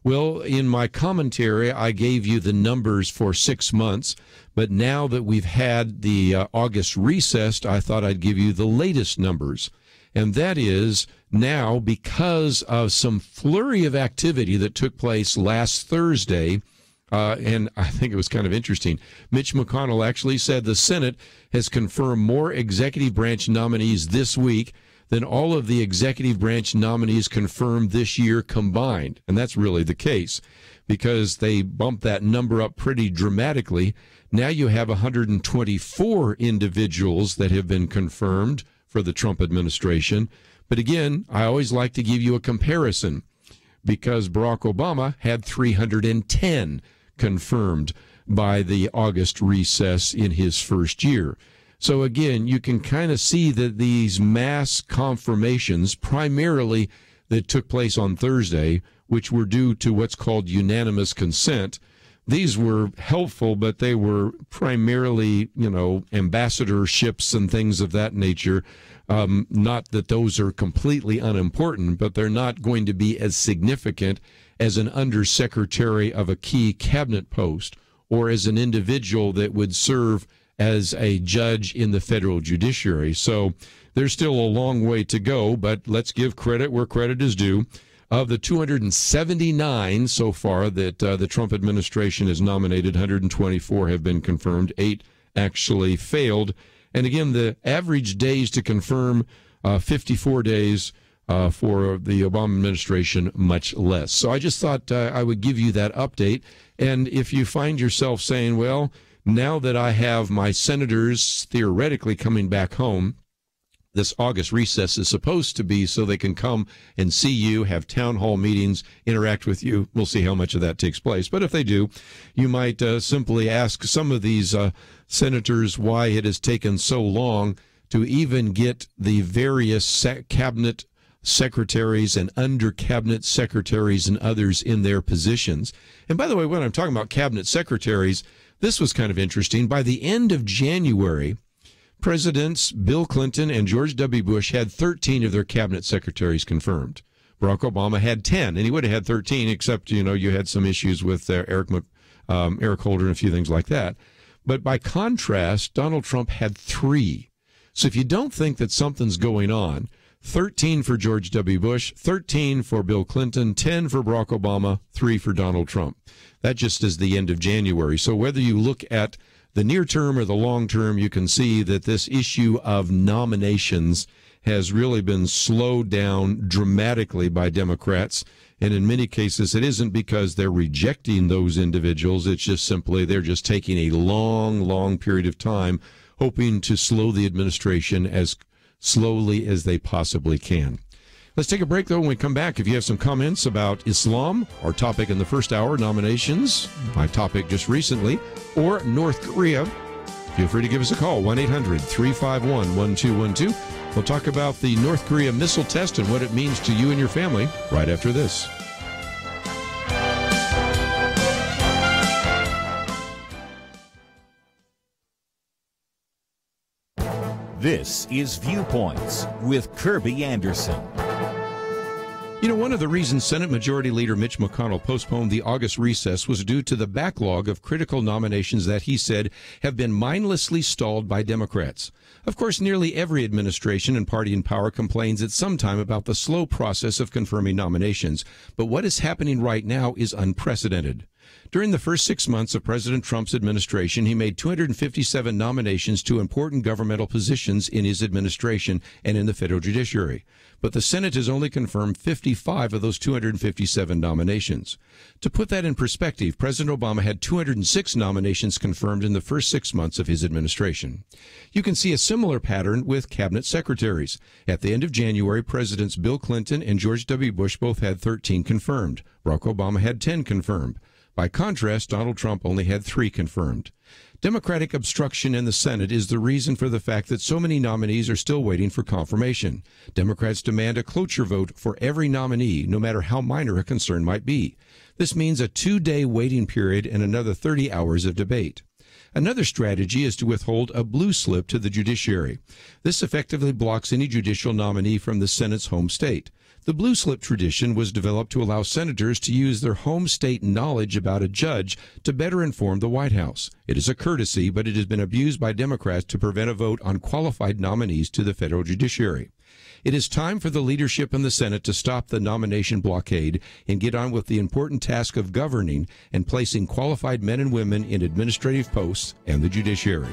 Well, in my commentary, I gave you the numbers for 6 months, but now that we've had the August recess, I thought I'd give you the latest numbers. And that is now, because of some flurry of activity that took place last Thursday, and I think it was kind of interesting, Mitch McConnell actually said the Senate has confirmed more executive branch nominees this week than all of the executive branch nominees confirmed this year combined. And that's really the case because they bumped that number up pretty dramatically. Now you have 124 individuals that have been confirmed for the Trump administration. But again, I always like to give you a comparison because Barack Obama had 310 confirmed by the August recess in his first year. So again, you can kind of see that these mass confirmations, primarily that took place on Thursday, which were due to what's called unanimous consent, these were helpful, but they were primarily, ambassadorships and things of that nature. Not that those are completely unimportant, but they're not going to be as significant as an undersecretary of a key cabinet post or as an individual that would serve as a judge in the federal judiciary. So there's still a long way to go, but let's give credit where credit is due. Of the 279 so far that the Trump administration has nominated, 124 have been confirmed, 8 actually failed. And again, the average days to confirm, 54 days for the Obama administration, much less. So I just thought I would give you that update. And if you find yourself saying, well, now that I have my senators theoretically coming back home, this August recess is supposed to be so they can come and see you, have town hall meetings, interact with you. We'll see how much of that takes place. But if they do, you might simply ask some of these senators why it has taken so long to even get the various cabinet secretaries and under cabinet secretaries and others in their positions. And by the way, when I'm talking about cabinet secretaries, this was kind of interesting. By the end of January, Presidents Bill Clinton and George W. Bush had 13 of their cabinet secretaries confirmed. Barack Obama had 10, and he would have had 13, except, you had some issues with Eric Holder and a few things like that. But by contrast, Donald Trump had 3. So if you don't think that something's going on, 13 for George W. Bush, 13 for Bill Clinton, 10 for Barack Obama, 3 for Donald Trump. That just is the end of January. So whether you look at the near term or the long term, you can see that this issue of nominations has really been slowed down dramatically by Democrats. And in many cases, it isn't because they're rejecting those individuals. It's just simply they're just taking a long, long period of time, hoping to slow the administration as slowly as they possibly can. Let's take a break, though. When we come back, if you have some comments about Islam, our topic in the first hour, nominations, my topic just recently, or North Korea, feel free to give us a call, 1-800-351-1212. We'll talk about the North Korea missile test and what it means to you and your family right after this. This is Viewpoints with Kirby Anderson. You know, one of the reasons Senate Majority Leader Mitch McConnell postponed the August recess was due to the backlog of critical nominations that he said have been mindlessly stalled by Democrats. Of course, nearly every administration and party in power complains at some time about the slow process of confirming nominations, but what is happening right now is unprecedented. During the first 6 months of President Trump's administration, he made 257 nominations to important governmental positions in his administration and in the federal judiciary. But the Senate has only confirmed 55 of those 257 nominations. To put that in perspective, President Obama had 206 nominations confirmed in the first 6 months of his administration. You can see a similar pattern with cabinet secretaries. At the end of January, Presidents Bill Clinton and George W. Bush both had 13 confirmed. Barack Obama had 10 confirmed. By contrast, Donald Trump only had 3 confirmed. Democratic obstruction in the Senate is the reason for the fact that so many nominees are still waiting for confirmation. Democrats demand a cloture vote for every nominee, no matter how minor a concern might be. This means a 2-day waiting period and another 30 hours of debate. Another strategy is to withhold a blue slip to the judiciary. This effectively blocks any judicial nominee from the Senate's home state. The blue slip tradition was developed to allow senators to use their home state knowledge about a judge to better inform the White House. It is a courtesy, but it has been abused by Democrats to prevent a vote on qualified nominees to the federal judiciary. It is time for the leadership in the Senate to stop the nomination blockade and get on with the important task of governing and placing qualified men and women in administrative posts and the judiciary.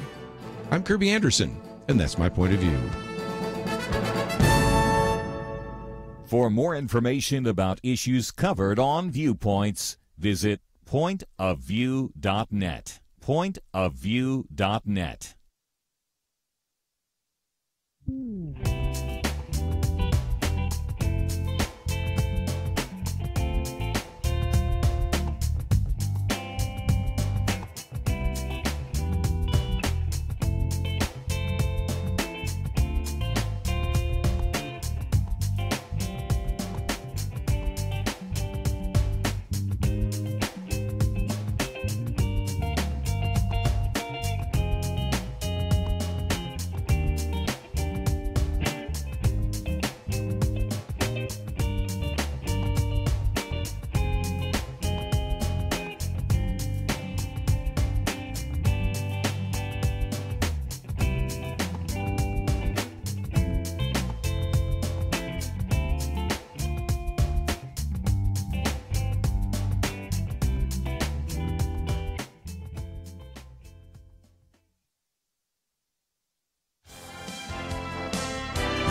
I'm Kirby Anderson, and that's my point of view. For more information about issues covered on Viewpoints, visit pointofview.net. Pointofview.net.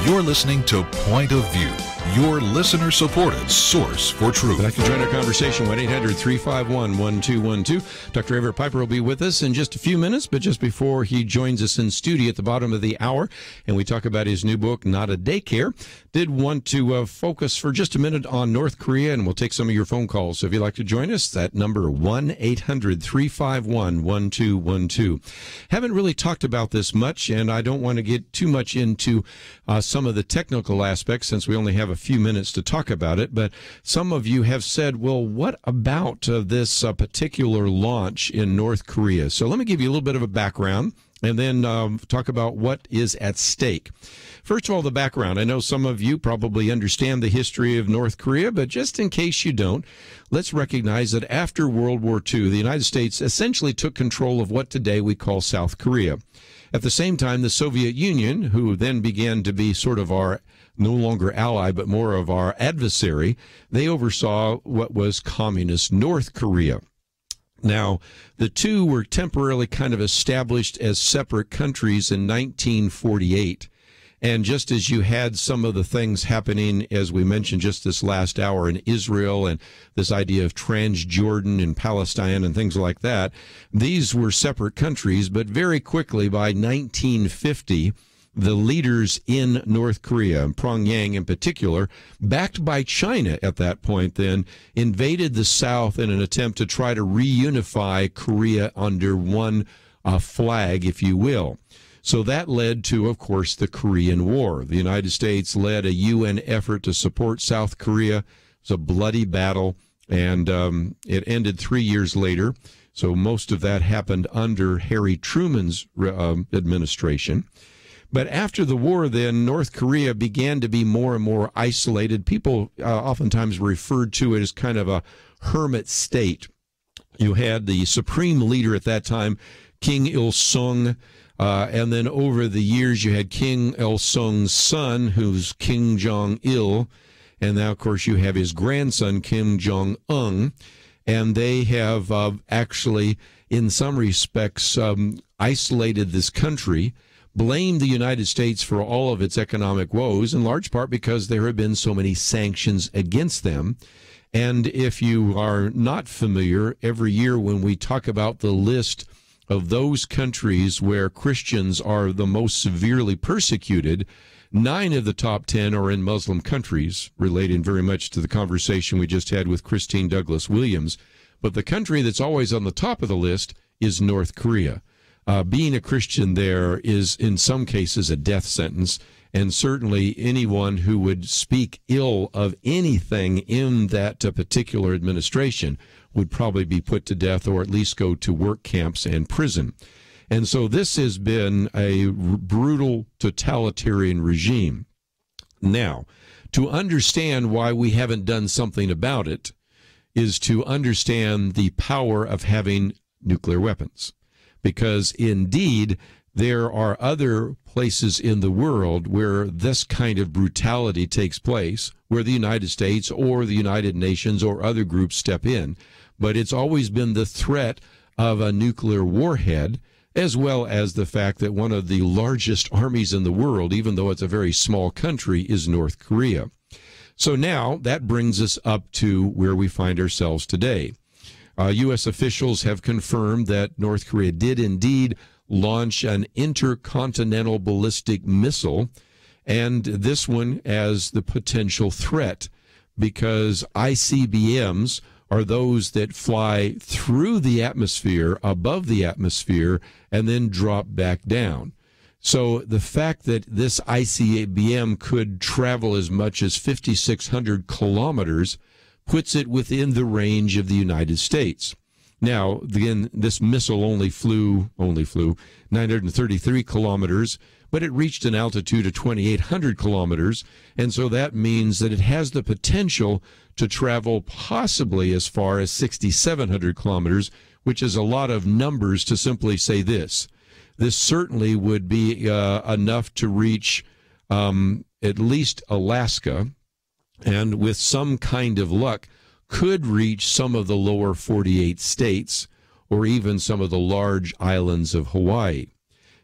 You're listening to Point of View, your listener-supported source for truth. Back to join our conversation, 1-800-351-1212. Dr. Everett Piper will be with us in just a few minutes, but just before he joins us in studio at the bottom of the hour, and we talk about his new book, Not a Daycare, did want to focus for just a minute on North Korea, and we'll take some of your phone calls. So if you'd like to join us, that number, 1-800-351-1212. Haven't really talked about this much, and I don't want to get too much into some of the technical aspects since we only have a few minutes to talk about it, but some of you have said, well, what about this particular launch in North Korea? So let me give you a little bit of a background and then talk about what is at stake. First of all, the background. I know some of you probably understand the history of North Korea, but just in case you don't, let's recognize that after World War II, the United States essentially took control of what today we call South Korea. At the same time, the Soviet Union, who then began to be sort of our no longer ally, but more of our adversary, they oversaw what was communist North Korea. Now, the two were temporarily kind of established as separate countries in 1948. And just as you had some of the things happening, as we mentioned just this last hour, in Israel and this idea of Transjordan and Palestine and things like that, these were separate countries. But very quickly, by 1950, the leaders in North Korea, Pyongyang in particular, backed by China at that point then, invaded the South in an attempt to try to reunify Korea under one flag, if you will. So that led to, of course, the Korean War. The United States led a UN effort to support South Korea. It was a bloody battle, and it ended 3 years later. So most of that happened under Harry Truman's administration. But after the war, then, North Korea began to be more and more isolated. People oftentimes referred to it as kind of a hermit state. You had the supreme leader at that time, Kim Il-sung, and then over the years you had Kim Il-sung's son, who's Kim Jong-il, and now, of course, you have his grandson, Kim Jong-un, and they have actually, in some respects, isolated this country, blamed the United States for all of its economic woes, in large part because there have been so many sanctions against them. And if you are not familiar, every year when we talk about the list of those countries where Christians are the most severely persecuted, 9 of the top 10 are in Muslim countries, relating very much to the conversation we just had with Christine Douglas Williams. But the country that's always on the top of the list is North Korea. Being a Christian there is, in some cases, a death sentence, and certainly anyone who would speak ill of anything in that particular administration would probably be put to death or at least go to work camps and prison. And so this has been a brutal totalitarian regime. Now, to understand why we haven't done something about it is to understand the power of having nuclear weapons. Because indeed, there are other places in the world where this kind of brutality takes place, where the United States or the United Nations or other groups step in. But it's always been the threat of a nuclear warhead, as well as the fact that one of the largest armies in the world, even though it's a very small country, is North Korea. So now that brings us up to where we find ourselves today. U.S. officials have confirmed that North Korea did indeed launch an intercontinental ballistic missile, and this one as the potential threat, because ICBMs are those that fly through the atmosphere, above the atmosphere, and then drop back down. So the fact that this ICBM could travel as much as 5,600 kilometers puts it within the range of the United States. Now, again, this missile only flew 933 kilometers, but it reached an altitude of 2,800 kilometers, and so that means that it has the potential to travel possibly as far as 6,700 kilometers, which is a lot of numbers to simply say this. This certainly would be enough to reach at least Alaska, and with some kind of luck, could reach some of the lower 48 states or even some of the large islands of Hawaii.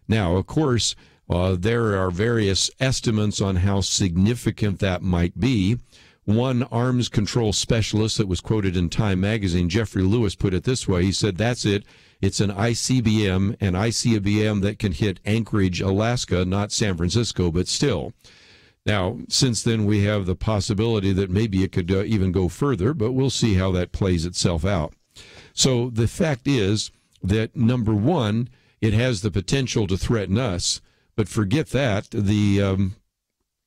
Now, of course, there are various estimates on how significant that might be. One arms control specialist that was quoted in Time magazine, Jeffrey Lewis, put it this way. He said, that's it. It's an ICBM, an ICBM that can hit Anchorage, Alaska, not San Francisco, but still. Now, since then, we have the possibility that maybe it could even go further, but we'll see how that plays itself out. So the fact is that, number one, it has the potential to threaten us, but forget that. The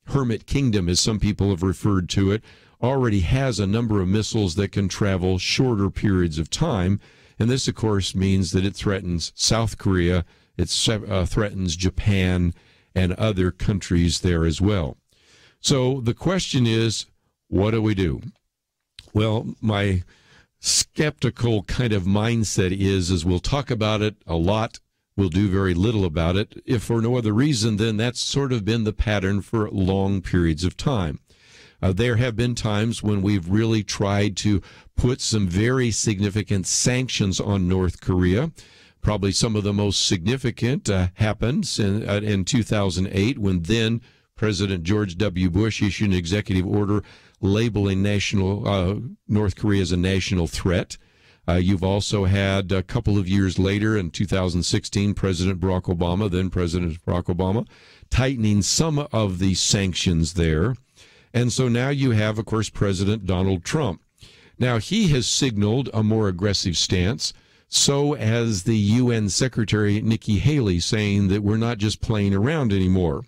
Hermit Kingdom, as some people have referred to it, already has a number of missiles that can travel shorter periods of time, and this, of course, means that it threatens South Korea, it threatens Japan, and other countries there as well. So the question is, what do we do? Well, my skeptical kind of mindset is we'll talk about it a lot, we'll do very little about it. If for no other reason, then that's sort of been the pattern for long periods of time. There have been times when we've really tried to put some very significant sanctions on North Korea. Probably some of the most significant happened in 2008 when then President George W. Bush issued an executive order labeling North Korea as a national threat. You've also had a couple of years later in 2016, President Barack Obama, tightening some of the sanctions there. And so now you have, of course, President Donald Trump. Now, he has signaled a more aggressive stance. So has the UN Secretary Nikki Haley, saying that we're not just playing around anymore.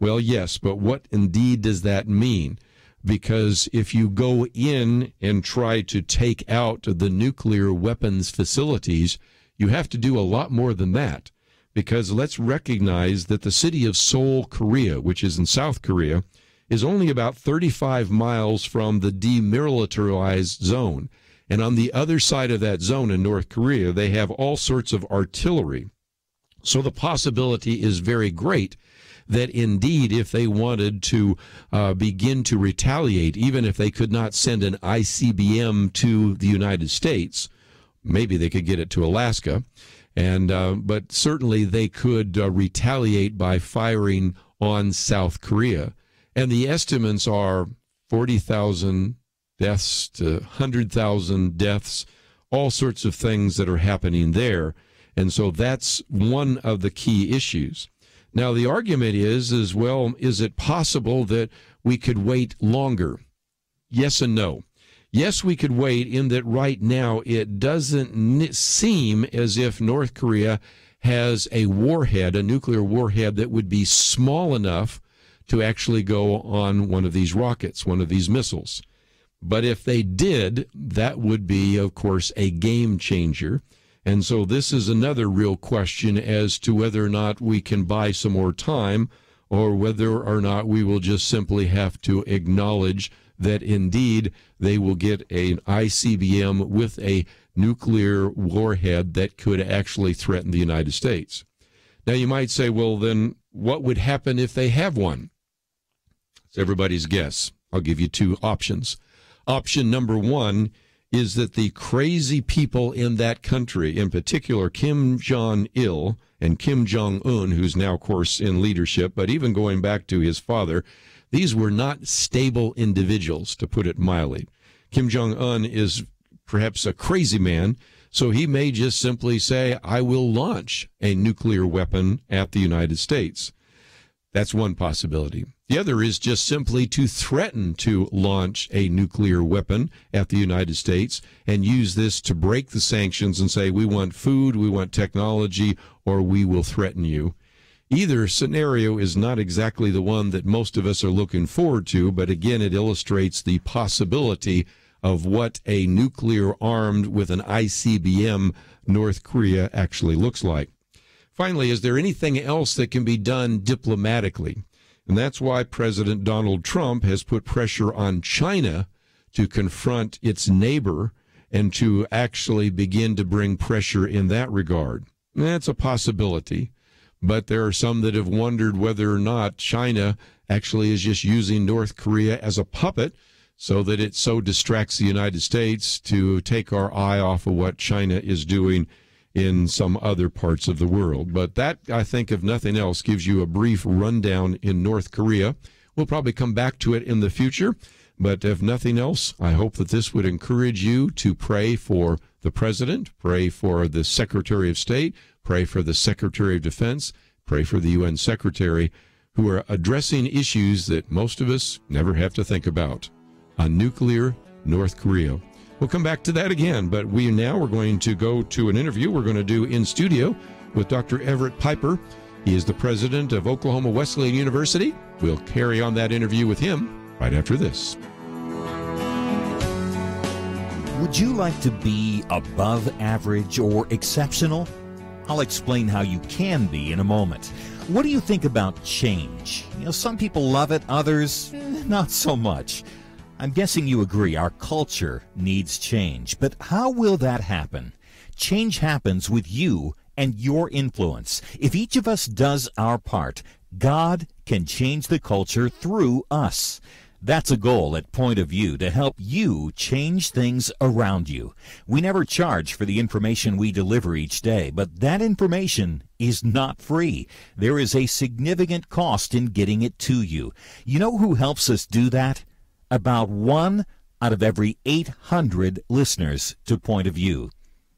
Well, yes, but what indeed does that mean? Because if you go in and try to take out the nuclear weapons facilities, you have to do a lot more than that. because let's recognize that the city of Seoul, Korea, which is in South Korea, is only about 35 miles from the demilitarized zone. And on the other side of that zone in North Korea, they have all sorts of artillery. So the possibility is very great that indeed, if they wanted to begin to retaliate, even if they could not send an ICBM to the United States, maybe they could get it to Alaska, but certainly they could retaliate by firing on South Korea. And the estimates are 40,000 deaths to 100,000 deaths, all sorts of things that are happening there. And so that's one of the key issues. Now, the argument is, well, is it possible that we could wait longer? Yes and no. Yes, we could wait in that right now it doesn't seem as if North Korea has a warhead, a nuclear warhead that would be small enough to actually go on one of these rockets, one of these missiles. But if they did, that would be, of course, a game changer. And so this is another real question as to whether or not we can buy some more time, or whether or not we will just simply have to acknowledge that indeed they will get an ICBM with a nuclear warhead that could actually threaten the United States. Now you might say, well, then what would happen if they have one? It's everybody's guess. I'll give you two options. Option number one is that the crazy people in that country, in particular Kim Jong-il and Kim Jong-un, who's now, of course, in leadership, but even going back to his father, these were not stable individuals, to put it mildly. Kim Jong-un is perhaps a crazy man, so he may just simply say, I will launch a nuclear weapon at the United States. That's one possibility. The other is just simply to threaten to launch a nuclear weapon at the United States and use this to break the sanctions and say, we want food, we want technology, or we will threaten you. Either scenario is not exactly the one that most of us are looking forward to, but again, it illustrates the possibility of what a nuclear armed with an ICBM North Korea actually looks like. Finally, is there anything else that can be done diplomatically? And that's why President Donald Trump has put pressure on China to confront its neighbor and to actually begin to bring pressure in that regard. That's a possibility, but there are some that have wondered whether or not China actually is just using North Korea as a puppet so that it so distracts the United States to take our eye off of what China is doing in some other parts of the world. But that, I think, if nothing else, gives you a brief rundown in North Korea. We'll probably come back to it in the future, but if nothing else, I hope that this would encourage you to pray for the President, pray for the Secretary of State, pray for the Secretary of Defense, pray for the UN Secretary, who are addressing issues that most of us never have to think about. A nuclear North Korea. We'll come back to that again, but we're going to go to an interview we're going to do in studio with Dr. Everett Piper. He is the president of Oklahoma Wesleyan University. We'll carry on that interview with him right after this. Would you like to be above average or exceptional? I'll explain how you can be in a moment. What do you think about change? Some people love it, others not so much. I'm guessing you agree our culture needs change, but how will that happen? Change happens with you and your influence. If each of us does our part, God can change the culture through us. That's a goal at Point of View, to help you change things around you. We never charge for the information we deliver each day, but that information is not free. There is a significant cost in getting it to you. You know who helps us do that? About 1 out of every 800 listeners to Point of View.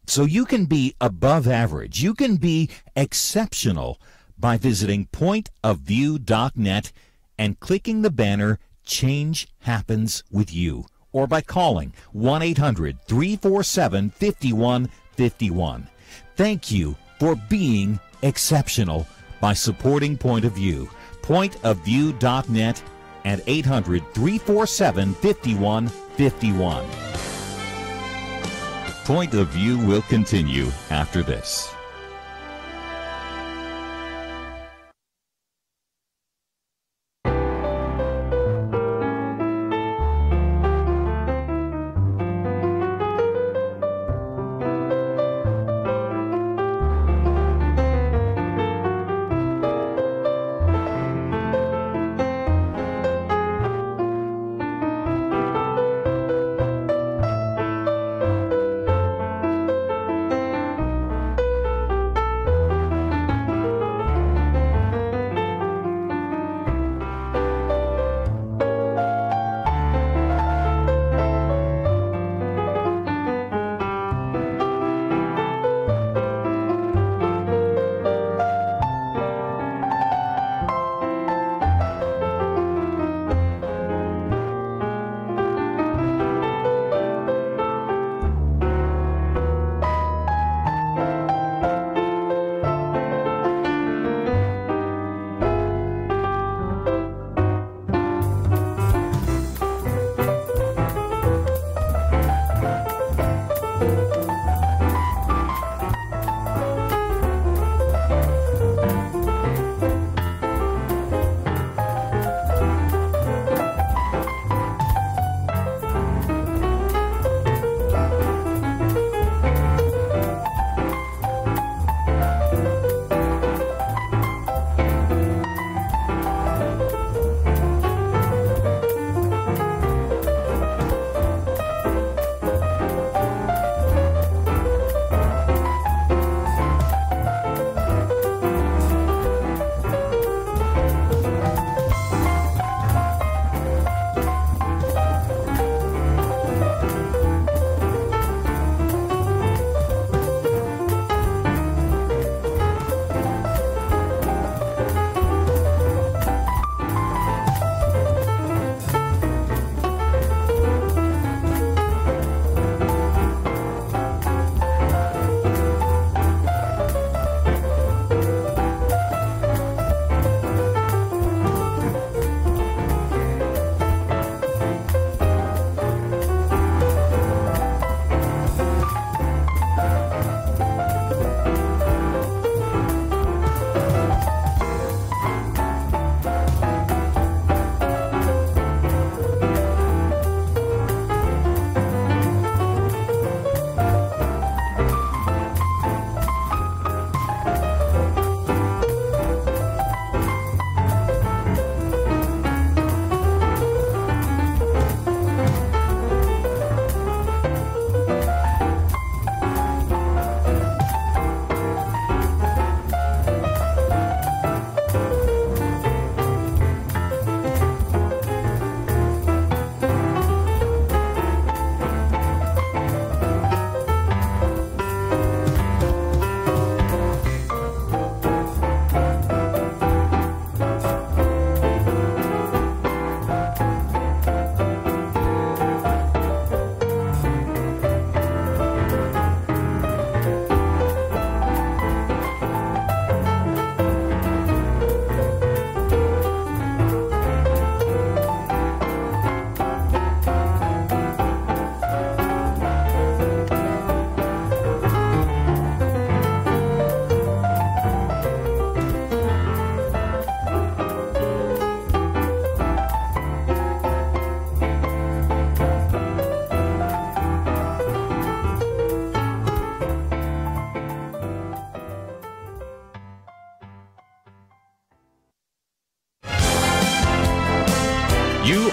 So you can be above average. You can be exceptional by visiting pointofview.net and clicking the banner Change Happens with You, or by calling 1-800-347-5151. Thank you for being exceptional by supporting Point of View. Pointofview.net and 800-347-5151. Point of View will continue after this.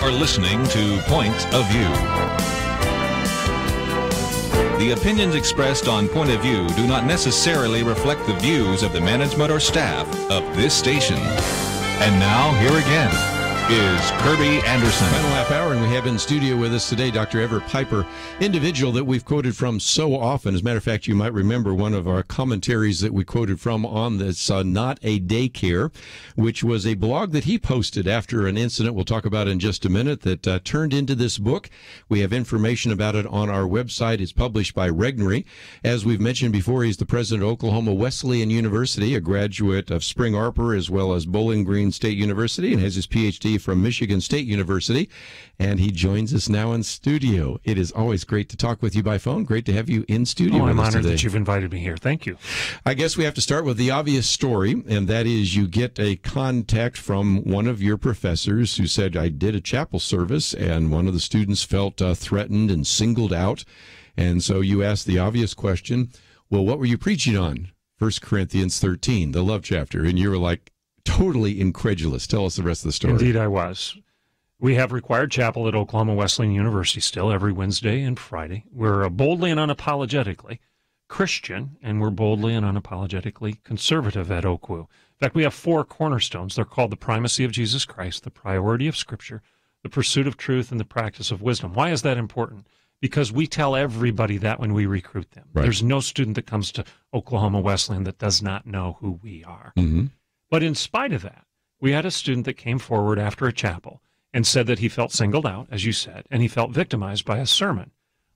are listening to Point of View. The opinions expressed on Point of View do not necessarily reflect the views of the management or staff of this station. And now, here again is Kirby Anderson. Final half hour, and we have in studio with us today Dr. Everett Piper, individual that we've quoted from so often. As a matter of fact, you might remember one of our commentaries that we quoted from on this Not a Daycare, which was a blog that he posted after an incident we'll talk about in just a minute that turned into this book. We have information about it on our website. It's published by Regnery. As we've mentioned before, he's the president of Oklahoma Wesleyan University, a graduate of Spring Arbor as well as Bowling Green State University, and has his PhD from Michigan State University, and he joins us now in studio. It is always great to talk with you by phone. Great to have you in studio. I'm honored that you've invited me here. Thank you. I guess we have to start with the obvious story, and that is you get a contact from one of your professors who said, I did a chapel service, and one of the students felt threatened and singled out, and so you asked the obvious question, well, what were you preaching on? 1 Corinthians 13, the love chapter, and you were like, totally incredulous. Tell us the rest of the story. Indeed, I was. We have required chapel at Oklahoma Wesleyan University still every Wednesday and Friday. We're boldly and unapologetically Christian, and we're boldly and unapologetically conservative at OKWU. In fact, we have 4 cornerstones. They're called the primacy of Jesus Christ, the priority of Scripture, the pursuit of truth, and the practice of wisdom. Why is that important? Because we tell everybody that when we recruit them. Right. There's no student that comes to Oklahoma Wesleyan that does not know who we are. Mm-hmm. But in spite of that, we had a student that came forward after a chapel and said that he felt singled out, as you said, and he felt victimized by a sermon.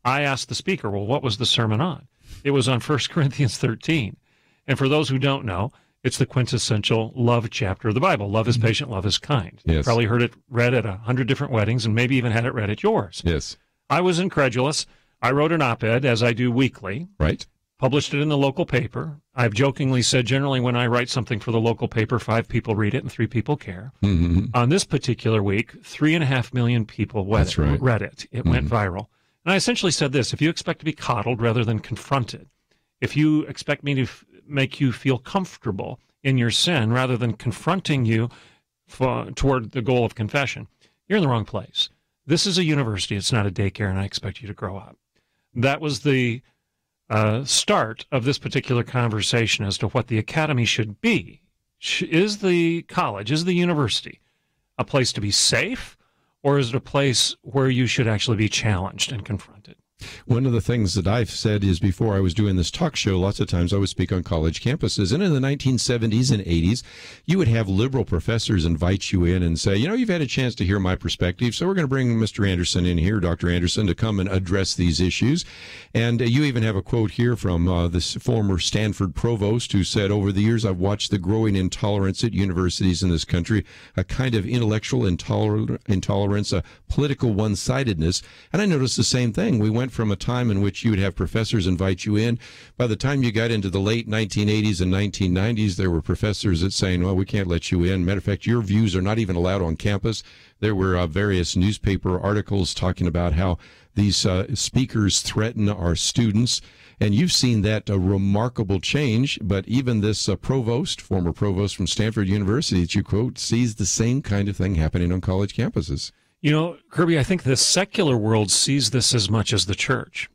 I asked the speaker, well, what was the sermon on? It was on 1 Corinthians 13. And for those who don't know, it's the quintessential love chapter of the Bible. Love is patient, love is kind. Yes. You've probably heard it read at 100 different weddings and maybe even had it read at yours. Yes. I was incredulous. I wrote an op-ed, as I do weekly. Right. Published it in the local paper. I've jokingly said generally when I write something for the local paper, 5 people read it and 3 people care. Mm-hmm. On this particular week, 3.5 million people read it. It went viral. And I essentially said this, if you expect to be coddled rather than confronted, if you expect me to make you feel comfortable in your sin rather than confronting you toward the goal of confession, you're in the wrong place. This is a university. It's not a daycare, and I expect you to grow up. That was the start of this particular conversation as to what the academy should be. Is the college, is the university a place to be safe, or is it a place where you should actually be challenged and confronted? One of the things that I've said is before I was doing this talk show, lots of times I would speak on college campuses. And in the 1970s and 80s, you would have liberal professors invite you in and say, you know, you've had a chance to hear my perspective, so we're going to bring Mr. Anderson in here, Dr. Anderson, to come and address these issues. And you even have a quote here from this former Stanford provost who said, over the years, I've watched the growing intolerance at universities in this country, a kind of intellectual intolerance, a political one-sidedness. And I noticed the same thing. We went from a time in which you would have professors invite you in. By the time you got into the late 1980s and 1990s, there were professors that saying, well, we can't let you in. Matter of fact, your views are not even allowed on campus. There were various newspaper articles talking about how these speakers threaten our students. And you've seen that remarkable change, but even this provost, former provost from Stanford University that you quote, sees the same kind of thing happening on college campuses. You know, Kirby, I think the secular world sees this as much as the church.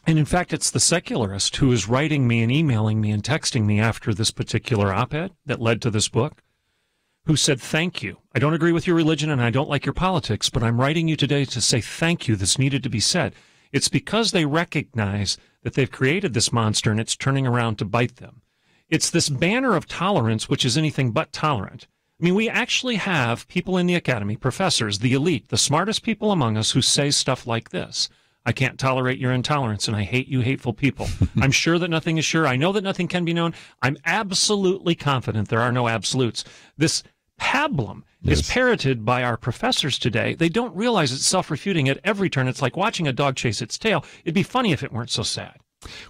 And in fact, it's the secularist who is writing me and emailing me and texting me after this particular op-ed that led to this book, who said, thank you. I don't agree with your religion and I don't like your politics, but I'm writing you today to say thank you. This needed to be said. It's because they recognize that they've created this monster and it's turning around to bite them. It's this banner of tolerance, which is anything but tolerant. I mean, we actually have people in the academy, professors, the elite, the smartest people among us who say stuff like this. I can't tolerate your intolerance, and I hate you hateful people. I'm sure that nothing is sure. I know that nothing can be known. I'm absolutely confident there are no absolutes. This pablum is parroted by our professors today. They don't realize it's self-refuting at every turn. It's like watching a dog chase its tail. It'd be funny if it weren't so sad.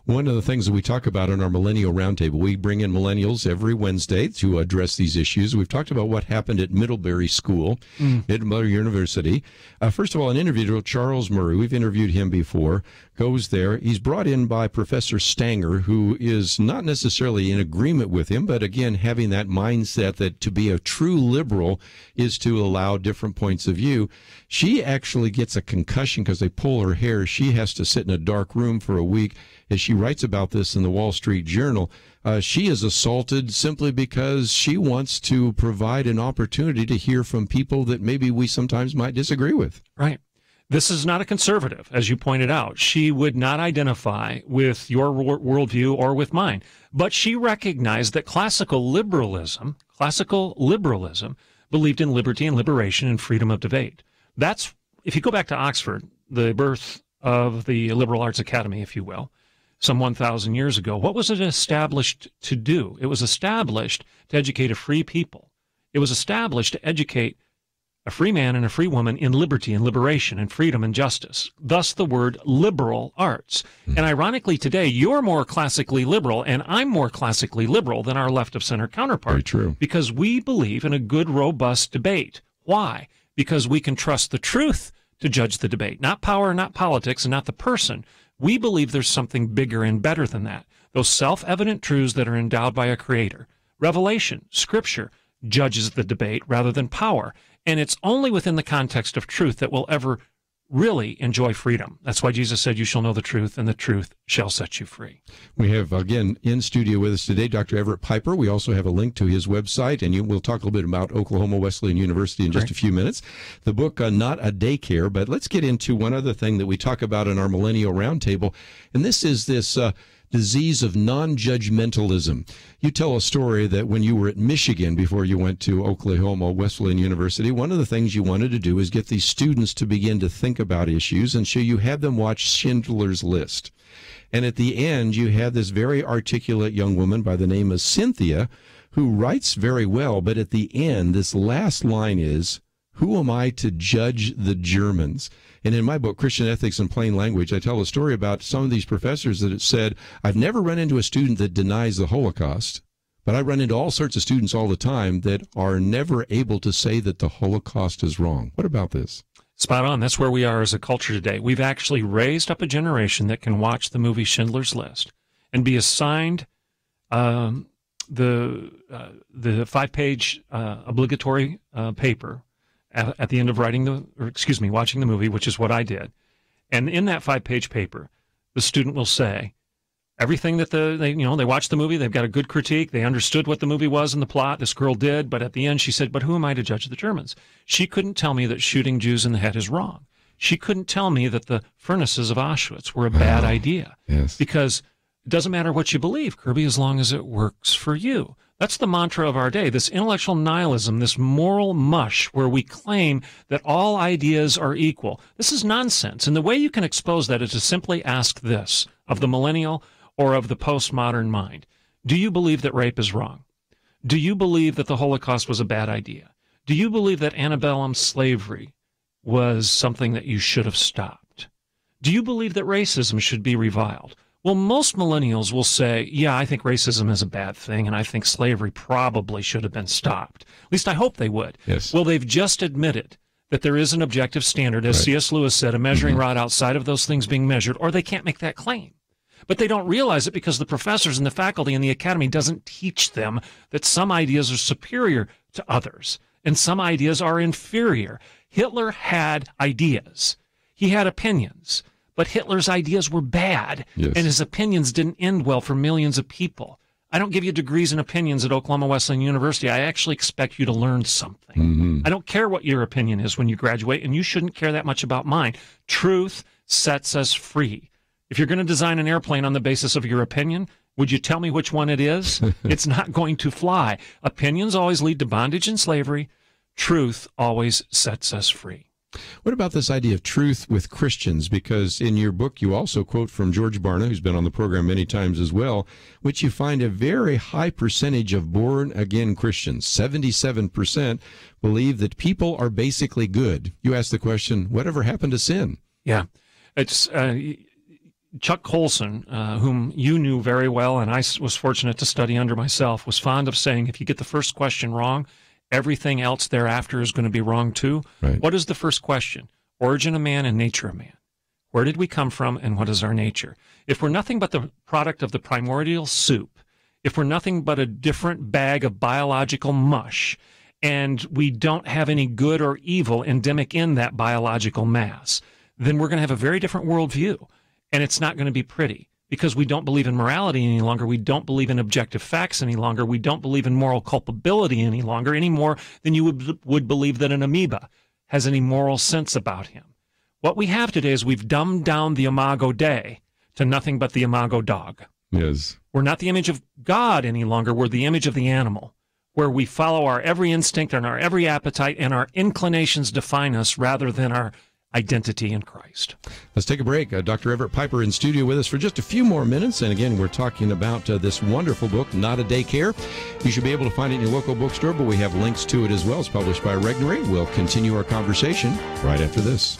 One of the things that we talk about in our Millennial Roundtable, we bring in millennials every Wednesday to address these issues. We've talked about what happened at Middlebury School, Middlebury University. First of all, an individual, Charles Murray, we've interviewed him before, goes there. He's brought in by Professor Stanger, who is not necessarily in agreement with him, but again, having that mindset that to be a true liberal is to allow different points of view. She actually gets a concussion because they pull her hair. She has to sit in a dark room for a week. As she writes about this in the Wall Street Journal, she is assaulted simply because she wants to provide an opportunity to hear from people that maybe we sometimes might disagree with. Right. This is not a conservative, as you pointed out. She would not identify with your worldview or with mine. But she recognized that classical liberalism believed in liberty and liberation and freedom of debate. That's, if you go back to Oxford, the birth of the Liberal Arts Academy, if you will, some 1,000 years ago, what was it established to do? It was established to educate a free people. It was established to educate a free man and a free woman in liberty and liberation and freedom and justice. Thus the word liberal arts. And ironically today, you're more classically liberal and I'm more classically liberal than our left of center counterpart. Very true. Because we believe in a good, robust debate. Why? Because we can trust the truth to judge the debate. Not power, not politics, and not the person. We believe there's something bigger and better than that. Those self-evident truths that are endowed by a creator. Revelation, scripture, judges the debate rather than power. And it's only within the context of truth that we'll ever really enjoy freedom. That's why Jesus said, you shall know the truth, and the truth shall set you free. We have, again, in studio with us today, Dr. Everett Piper. We also have a link to his website, and we'll talk a little bit about Oklahoma Wesleyan University in just a few minutes. The book, Not a Daycare, but let's get into one other thing that we talk about in our Millennial Roundtable, and this is this disease of non-judgmentalism. You tell a story that when you were at Michigan before you went to Oklahoma Wesleyan University, one of the things you wanted to do is get these students to begin to think about issues, and so you had them watch Schindler's List. And at the end, you had this very articulate young woman by the name of Cynthia who writes very well, but at the end, this last line is, "Who am I to judge the Germans?" And in my book, Christian Ethics in Plain Language, I tell a story about some of these professors that have said, I've never run into a student that denies the Holocaust, but I run into all sorts of students all the time that are never able to say that the Holocaust is wrong. What about this? Spot on. That's where we are as a culture today. We've actually raised up a generation that can watch the movie Schindler's List and be assigned the 5-page obligatory paper at the end of watching the movie, which is what I did. And in that 5-page paper, the student will say everything that they watched the movie, they've got a good critique, they understood what the movie was and the plot, this girl did, but at the end she said, but who am I to judge the Germans? She couldn't tell me that shooting Jews in the head is wrong. She couldn't tell me that the furnaces of Auschwitz were a bad idea. Yes. Because it doesn't matter what you believe, Kirby, as long as it works for you. That's the mantra of our day, this intellectual nihilism, this moral mush where we claim that all ideas are equal. This is nonsense. And the way you can expose that is to simply ask this of the millennial or of the postmodern mind. Do you believe that rape is wrong? Do you believe that the Holocaust was a bad idea? Do you believe that antebellum slavery was something that you should have stopped? Do you believe that racism should be reviled? Well, most millennials will say, yeah, I think racism is a bad thing, and I think slavery probably should have been stopped. At least I hope they would. Yes. Well, they've just admitted that there is an objective standard, as C.S. Lewis said, a measuring rod outside of those things being measured, or they can't make that claim. But they don't realize it because the professors and the faculty in the academy doesn't teach them that some ideas are superior to others, and some ideas are inferior. Hitler had ideas. He had opinions. But Hitler's ideas were bad, and his opinions didn't end well for millions of people. I don't give you degrees and opinions at Oklahoma Wesleyan University. I actually expect you to learn something. I don't care what your opinion is when you graduate, and you shouldn't care that much about mine. Truth sets us free. If you're going to design an airplane on the basis of your opinion, would you tell me which one it is? It's not going to fly. Opinions always lead to bondage and slavery. Truth always sets us free. What about this idea of truth with Christians? Because in your book, you also quote from George Barna, who's been on the program many times as well, which you find a very high percentage of born-again Christians, 77%, believe that people are basically good. You ask the question, whatever happened to sin? Yeah. It's Chuck Colson, whom you knew very well, and I was fortunate to study under myself, was fond of saying, if you get the first question wrong, everything else thereafter is going to be wrong too. Right. What is the first question? Origin of man and nature of man. Where did we come from, and what is our nature? If we're nothing but the product of the primordial soup, if we're nothing but a different bag of biological mush, and we don't have any good or evil endemic in that biological mass, then we're going to have a very different worldview, and it's not going to be pretty, because we don't believe in morality any longer. We don't believe in objective facts any longer. We don't believe in moral culpability any longer, any more than you would believe that an amoeba has any moral sense about him. What we have today is we've dumbed down the imago Dei to nothing but the imago dog. Yes. We're not the image of God any longer. We're the image of the animal, where we follow our every instinct and our every appetite, and our inclinations define us rather than our identity in Christ. Let's take a break. Dr. Everett Piper in studio with us for just a few more minutes. And again, we're talking about this wonderful book, Not a Daycare. You should be able to find it in your local bookstore, but we have links to it as well. It's published by Regnery. We'll continue our conversation right after this.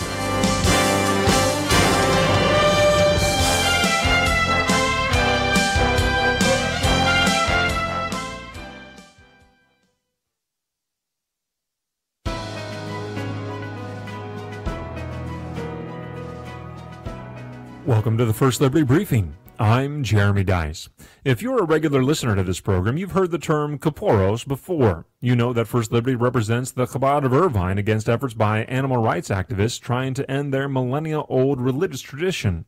Welcome to the First Liberty Briefing. I'm Jeremy Dice. If you're a regular listener to this program, you've heard the term Kaporos before. You know that First Liberty represents the Chabad of Irvine against efforts by animal rights activists trying to end their millennia-old religious tradition.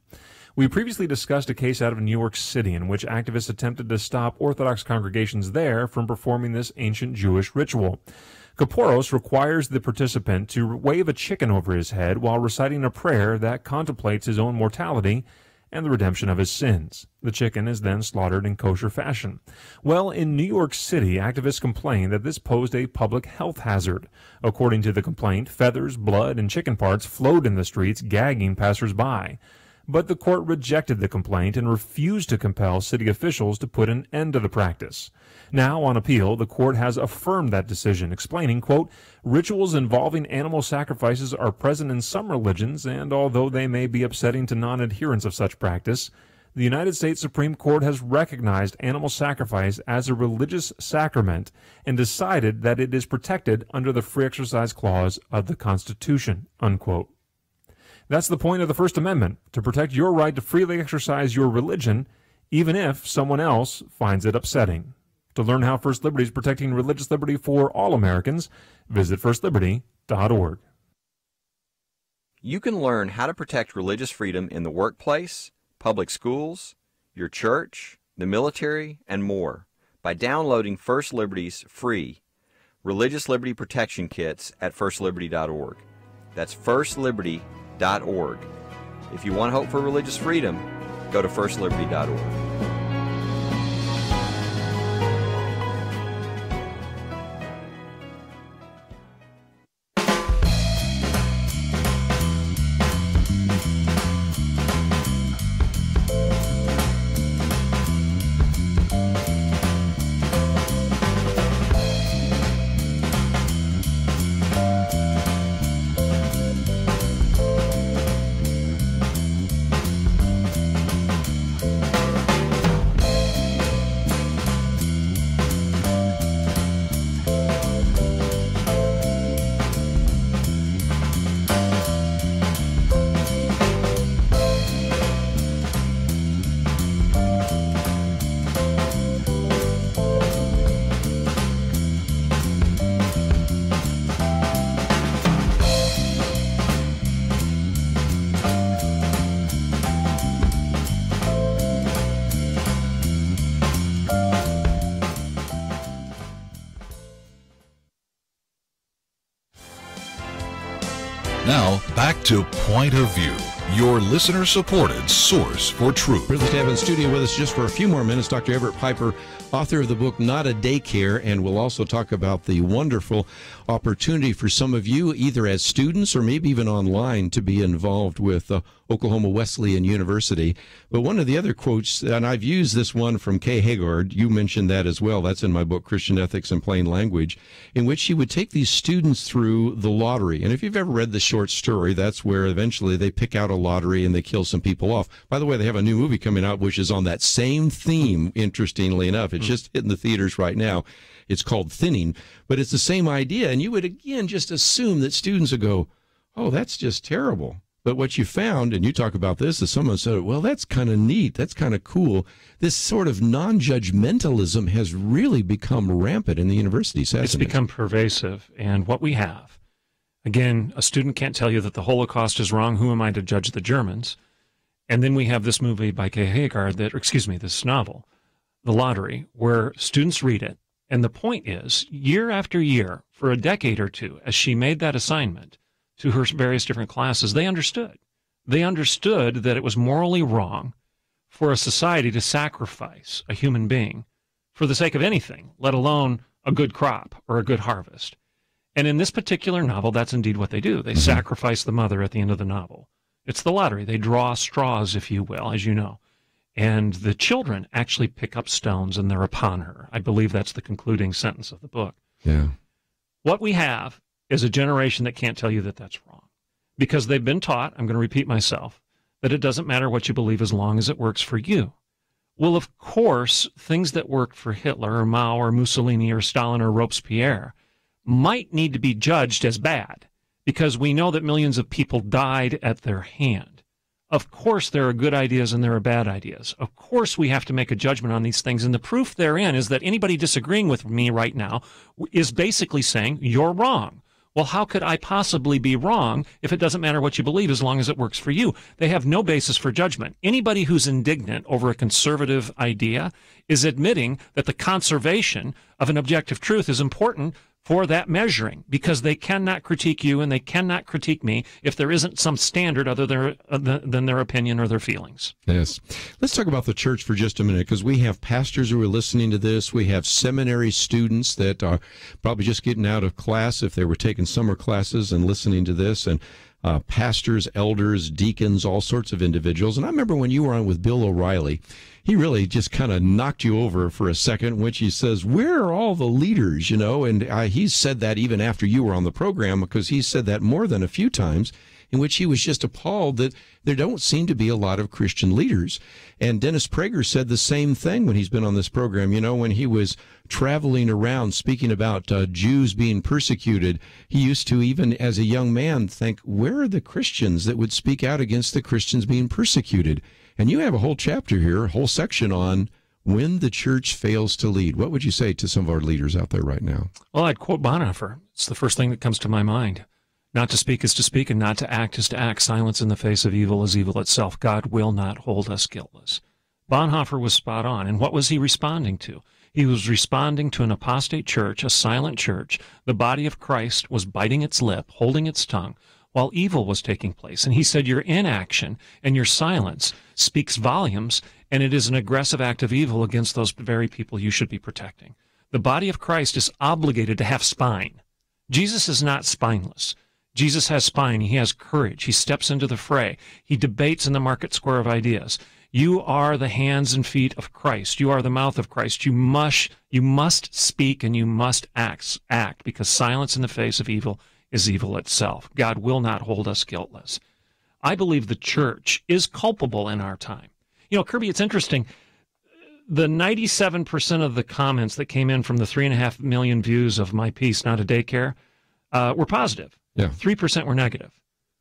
We previously discussed a case out of New York City in which activists attempted to stop Orthodox congregations there from performing this ancient Jewish ritual. Kaporos requires the participant to wave a chicken over his head while reciting a prayer that contemplates his own mortality and the redemption of his sins. The chicken is then slaughtered in kosher fashion. Well, in New York City, activists complained that this posed a public health hazard. According to the complaint, feathers, blood, and chicken parts flowed in the streets, gagging passersby. But the court rejected the complaint and refused to compel city officials to put an end to the practice. Now, on appeal, the court has affirmed that decision, explaining, quote, rituals involving animal sacrifices are present in some religions, and although they may be upsetting to non-adherents of such practice, the United States Supreme Court has recognized animal sacrifice as a religious sacrament and decided that it is protected under the Free Exercise Clause of the Constitution, unquote. That's the point of the First Amendment, to protect your right to freely exercise your religion, even if someone else finds it upsetting. To learn how First Liberty is protecting religious liberty for all Americans, visit firstliberty.org. You can learn how to protect religious freedom in the workplace, public schools, your church, the military, and more by downloading First Liberty's free Religious Liberty Protection Kits at firstliberty.org. That's firstliberty.org. If you want hope for religious freedom, go to firstliberty.org. Now, back to Point of View, your listener-supported source for truth. Privileged to have in studio with us just for a few more minutes, Dr. Everett Piper, author of the book Not a Daycare, and we'll also talk about the wonderful opportunity for some of you, either as students or maybe even online, to be involved with Oklahoma Wesleyan University. But one of the other quotes, and I've used this one from Kay Haggard, you mentioned that as well, that's in my book, Christian Ethics in Plain Language, in which she would take these students through the lottery. And if you've ever read the short story, that's where eventually they pick out a lottery and they kill some people off. By the way, they have a new movie coming out which is on that same theme, interestingly enough. It's just hitting the theaters right now. It's called Thinning, but it's the same idea. And you would, again, just assume that students would go, oh, that's just terrible. But what you found, and you talk about this, is someone said, well, that's kind of neat. That's kind of cool. This sort of non-judgmentalism has really become rampant in the universities, hasn't it? It's become pervasive. And what we have, again, a student can't tell you that the Holocaust is wrong. Who am I to judge the Germans? And then we have this movie by Kierkegaard, this novel, The Lottery, where students read it. And the point is, year after year, for a decade or two, as she made that assignment to her various different classes, they understood. They understood that it was morally wrong for a society to sacrifice a human being for the sake of anything, let alone a good crop or a good harvest. And in this particular novel, that's indeed what they do. They sacrifice the mother at the end of the novel. It's the lottery. They draw straws, if you will, as you know. And the children actually pick up stones and they're upon her. I believe that's the concluding sentence of the book. Yeah. What we have is a generation that can't tell you that that's wrong. Because they've been taught, I'm going to repeat myself, that it doesn't matter what you believe as long as it works for you. Well, of course, things that worked for Hitler or Mao or Mussolini or Stalin or Robespierre might need to be judged as bad because we know that millions of people died at their hand. Of course, there are good ideas and there are bad ideas. Of course, we have to make a judgment on these things. And the proof therein is that anybody disagreeing with me right now is basically saying, you're wrong. Well, how could I possibly be wrong if it doesn't matter what you believe as long as it works for you? They have no basis for judgment. Anybody who's indignant over a conservative idea is admitting that the conservation of an objective truth is important for that measuring, because they cannot critique you and they cannot critique me if there isn't some standard other than their opinion or their feelings. Yes. Let's talk about the church for just a minute, because we have pastors who are listening to this. We have seminary students that are probably just getting out of class if they were taking summer classes and listening to this, and pastors, elders, deacons, all sorts of individuals. And I remember when you were on with Bill O'Reilly, he really just kind of knocked you over for a second, in which he says, where are all the leaders, you know? And he said that even after you were on the program, because he said that more than a few times, in which he was just appalled that there don't seem to be a lot of Christian leaders. And Dennis Prager said the same thing when he's been on this program. You know, when he was traveling around speaking about Jews being persecuted, he used to, even as a young man, think, where are the Christians that would speak out against the Christians being persecuted? And you have a whole chapter here, a whole section on when the church fails to lead. What would you say to some of our leaders out there right now? Well, I'd quote Bonhoeffer. It's the first thing that comes to my mind. Not to speak is to speak, and not to act is to act. Silence in the face of evil is evil itself. God will not hold us guiltless. Bonhoeffer was spot on. And what was he responding to? He was responding to an apostate church, a silent church. The body of Christ was biting its lip, holding its tongue, while evil was taking place. And he said, your inaction and your silence speaks volumes, and it is an aggressive act of evil against those very people you should be protecting. The body of Christ is obligated to have spine. Jesus is not spineless. Jesus has spine. He has courage. He steps into the fray. He debates in the market square of ideas. You are the hands and feet of Christ. You are the mouth of Christ. You must speak and you must act, because silence in the face of evil is evil itself. God will not hold us guiltless. I believe the church is culpable in our time. You know, Kirby, it's interesting. The 97% of the comments that came in from the 3.5 million views of my piece, Not a Daycare, were positive. Yeah. 3% were negative.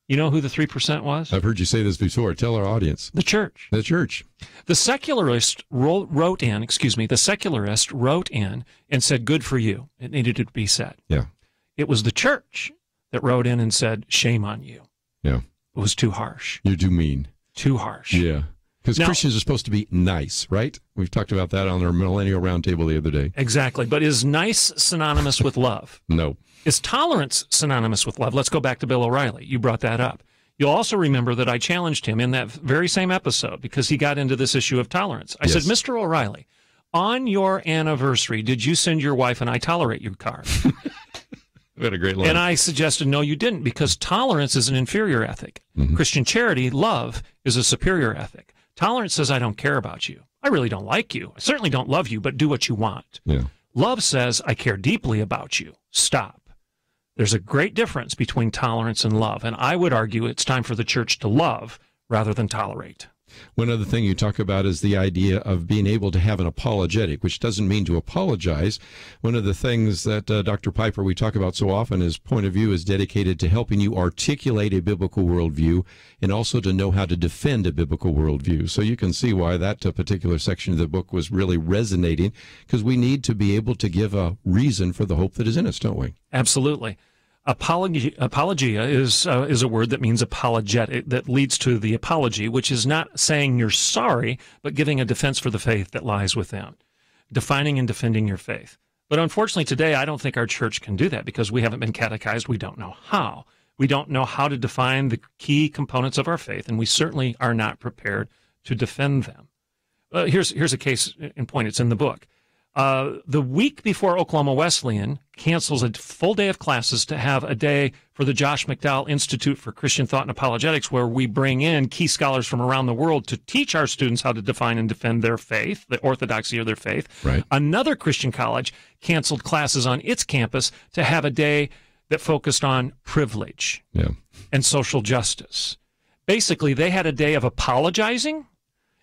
You know who the 3% was? I've heard you say this before. Tell our audience. The church. The church. The secularist wrote in and said, good for you. It needed to be said. Yeah. It was the church that wrote in and said, shame on you. Yeah. It was too harsh. You're too mean. Too harsh. Yeah. Because Christians are supposed to be nice, right? We've talked about that on our Millennial Roundtable the other day. Exactly. But is nice synonymous with love? No. Is tolerance synonymous with love? Let's go back to Bill O'Reilly. You brought that up. You'll also remember that I challenged him in that very same episode because he got into this issue of tolerance. I said, Mr. O'Reilly, on your anniversary, did you send your wife an I tolerate you card? What a great line. And I suggested, no, you didn't, because tolerance is an inferior ethic. Mm-hmm. Christian charity, love, is a superior ethic. Tolerance says, I don't care about you. I really don't like you. I certainly don't love you, but do what you want. Yeah. Love says, I care deeply about you. Stop. There's a great difference between tolerance and love, and I would argue it's time for the church to love rather than tolerate. One other thing you talk about is the idea of being able to have an apologetic, which doesn't mean to apologize. One of the things that Dr. Piper, we talk about so often is Point of View is dedicated to helping you articulate a biblical worldview and also to know how to defend a biblical worldview. So you can see why that particular section of the book was really resonating, because we need to be able to give a reason for the hope that is in us, don't we? Absolutely. Apologia is a word that means apologetic, that leads to the apology, which is not saying you're sorry, but giving a defense for the faith that lies within, defining and defending your faith. But unfortunately today, I don't think our church can do that because we haven't been catechized. We don't know how. We don't know how to define the key components of our faith, and we certainly are not prepared to defend them. Here's a case in point. It's in the book. The week before Oklahoma Wesleyan cancels a full day of classes to have a day for the Josh McDowell Institute for Christian Thought and Apologetics, where we bring in key scholars from around the world to teach our students how to define and defend their faith, the orthodoxy of their faith. Right. Another Christian college canceled classes on its campus to have a day that focused on privilege and social justice. Basically, they had a day of apologizing,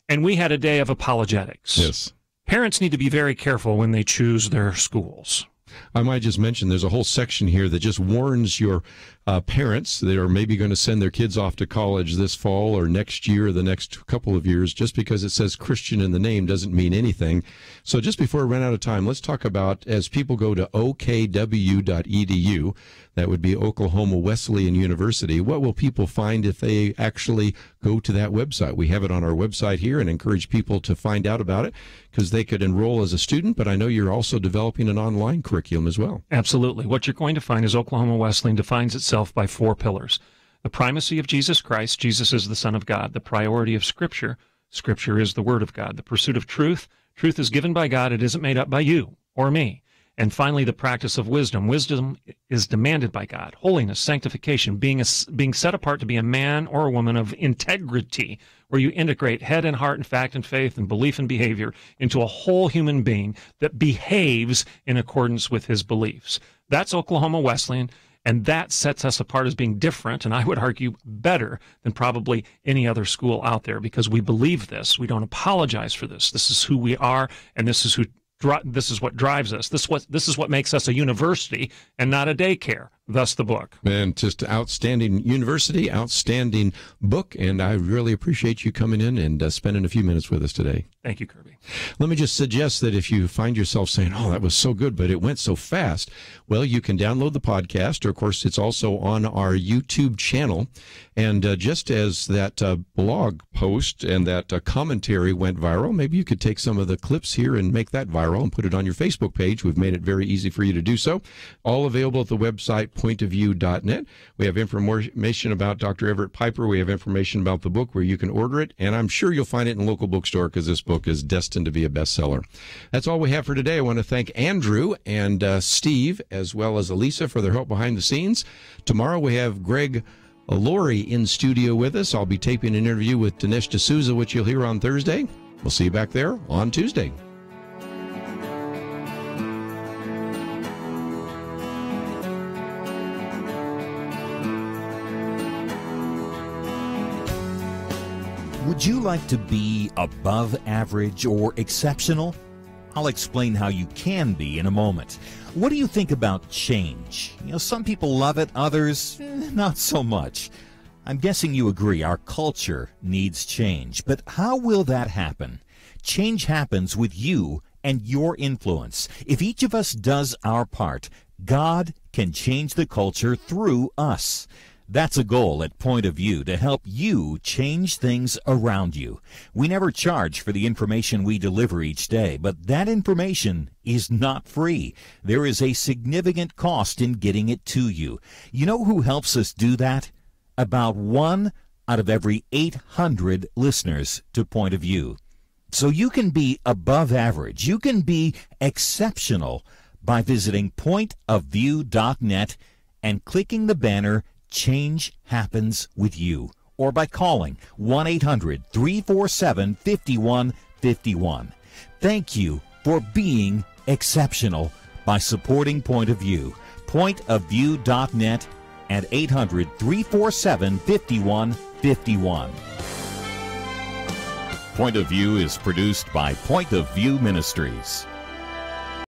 and we had a day of apologetics. Yes. Parents need to be very careful when they choose their schools. I might just mention there's a whole section here that just warns your parents that are maybe going to send their kids off to college this fall or next year or the next couple of years. Just because it says Christian in the name doesn't mean anything. So just before we run out of time, let's talk about, as people go to okw.edu, that would be Oklahoma Wesleyan University, what will people find if they actually go to that website? We have it on our website here and encourage people to find out about it because they could enroll as a student, but I know you're also developing an online curriculum as well. Absolutely. What you're going to find is Oklahoma Wesleyan defines itself by 4 pillars. The primacy of Jesus Christ, Jesus is the Son of God. The priority of Scripture, Scripture is the Word of God. The pursuit of truth, truth is given by God. It isn't made up by you or me. And finally, the practice of wisdom. Wisdom is demanded by God. Holiness, sanctification, being set apart to be a man or a woman of integrity, where you integrate head and heart and fact and faith and belief and behavior into a whole human being that behaves in accordance with his beliefs. That's Oklahoma Wesleyan, and that sets us apart as being different, and I would argue better than probably any other school out there, because we believe this. We don't apologize for this. This is who we are, and this is what drives us. This is what makes us a university and not a daycare. Thus the book. And just outstanding university, outstanding book, and I really appreciate you coming in and spending a few minutes with us today. Thank you, Kirby. Let me just suggest that if you find yourself saying, oh, that was so good, but it went so fast, well, you can download the podcast, or of course, it's also on our YouTube channel. And just as that blog post and that commentary went viral, maybe you could take some of the clips here and make that viral and put it on your Facebook page. We've made it very easy for you to do so. All available at the website pointofview.net. We have information about Dr. Everett Piper. We have information about the book where you can order it, and I'm sure you'll find it in a local bookstore because this book is destined to be a bestseller. That's all we have for today. I want to thank Andrew and Steve, as well as Elisa, for their help behind the scenes. Tomorrow we have Greg Laurie in studio with us. I'll be taping an interview with Dinesh D'Souza, which you'll hear on Thursday. We'll see you back there on Tuesday. Would you like to be above average or exceptional? I'll explain how you can be in a moment. What do you think about change? Some people love it, others not so much. I'm guessing you agree our culture needs change, but how will that happen? Change happens with you and your influence. If each of us does our part, God can change the culture through us. That's a goal at Point of View, to help you change things around you. We never charge for the information we deliver each day, but that information is not free. There is a significant cost in getting it to you. You know who helps us do that? About 1 out of every 800 listeners to Point of View. So you can be above average. You can be exceptional by visiting pointofview.net and clicking the banner Change Happens with You, or by calling 1-800-347-5151. Thank you for being exceptional by supporting Point of View. Pointofview.net and 800-347-5151. Point of View is produced by Point of View Ministries.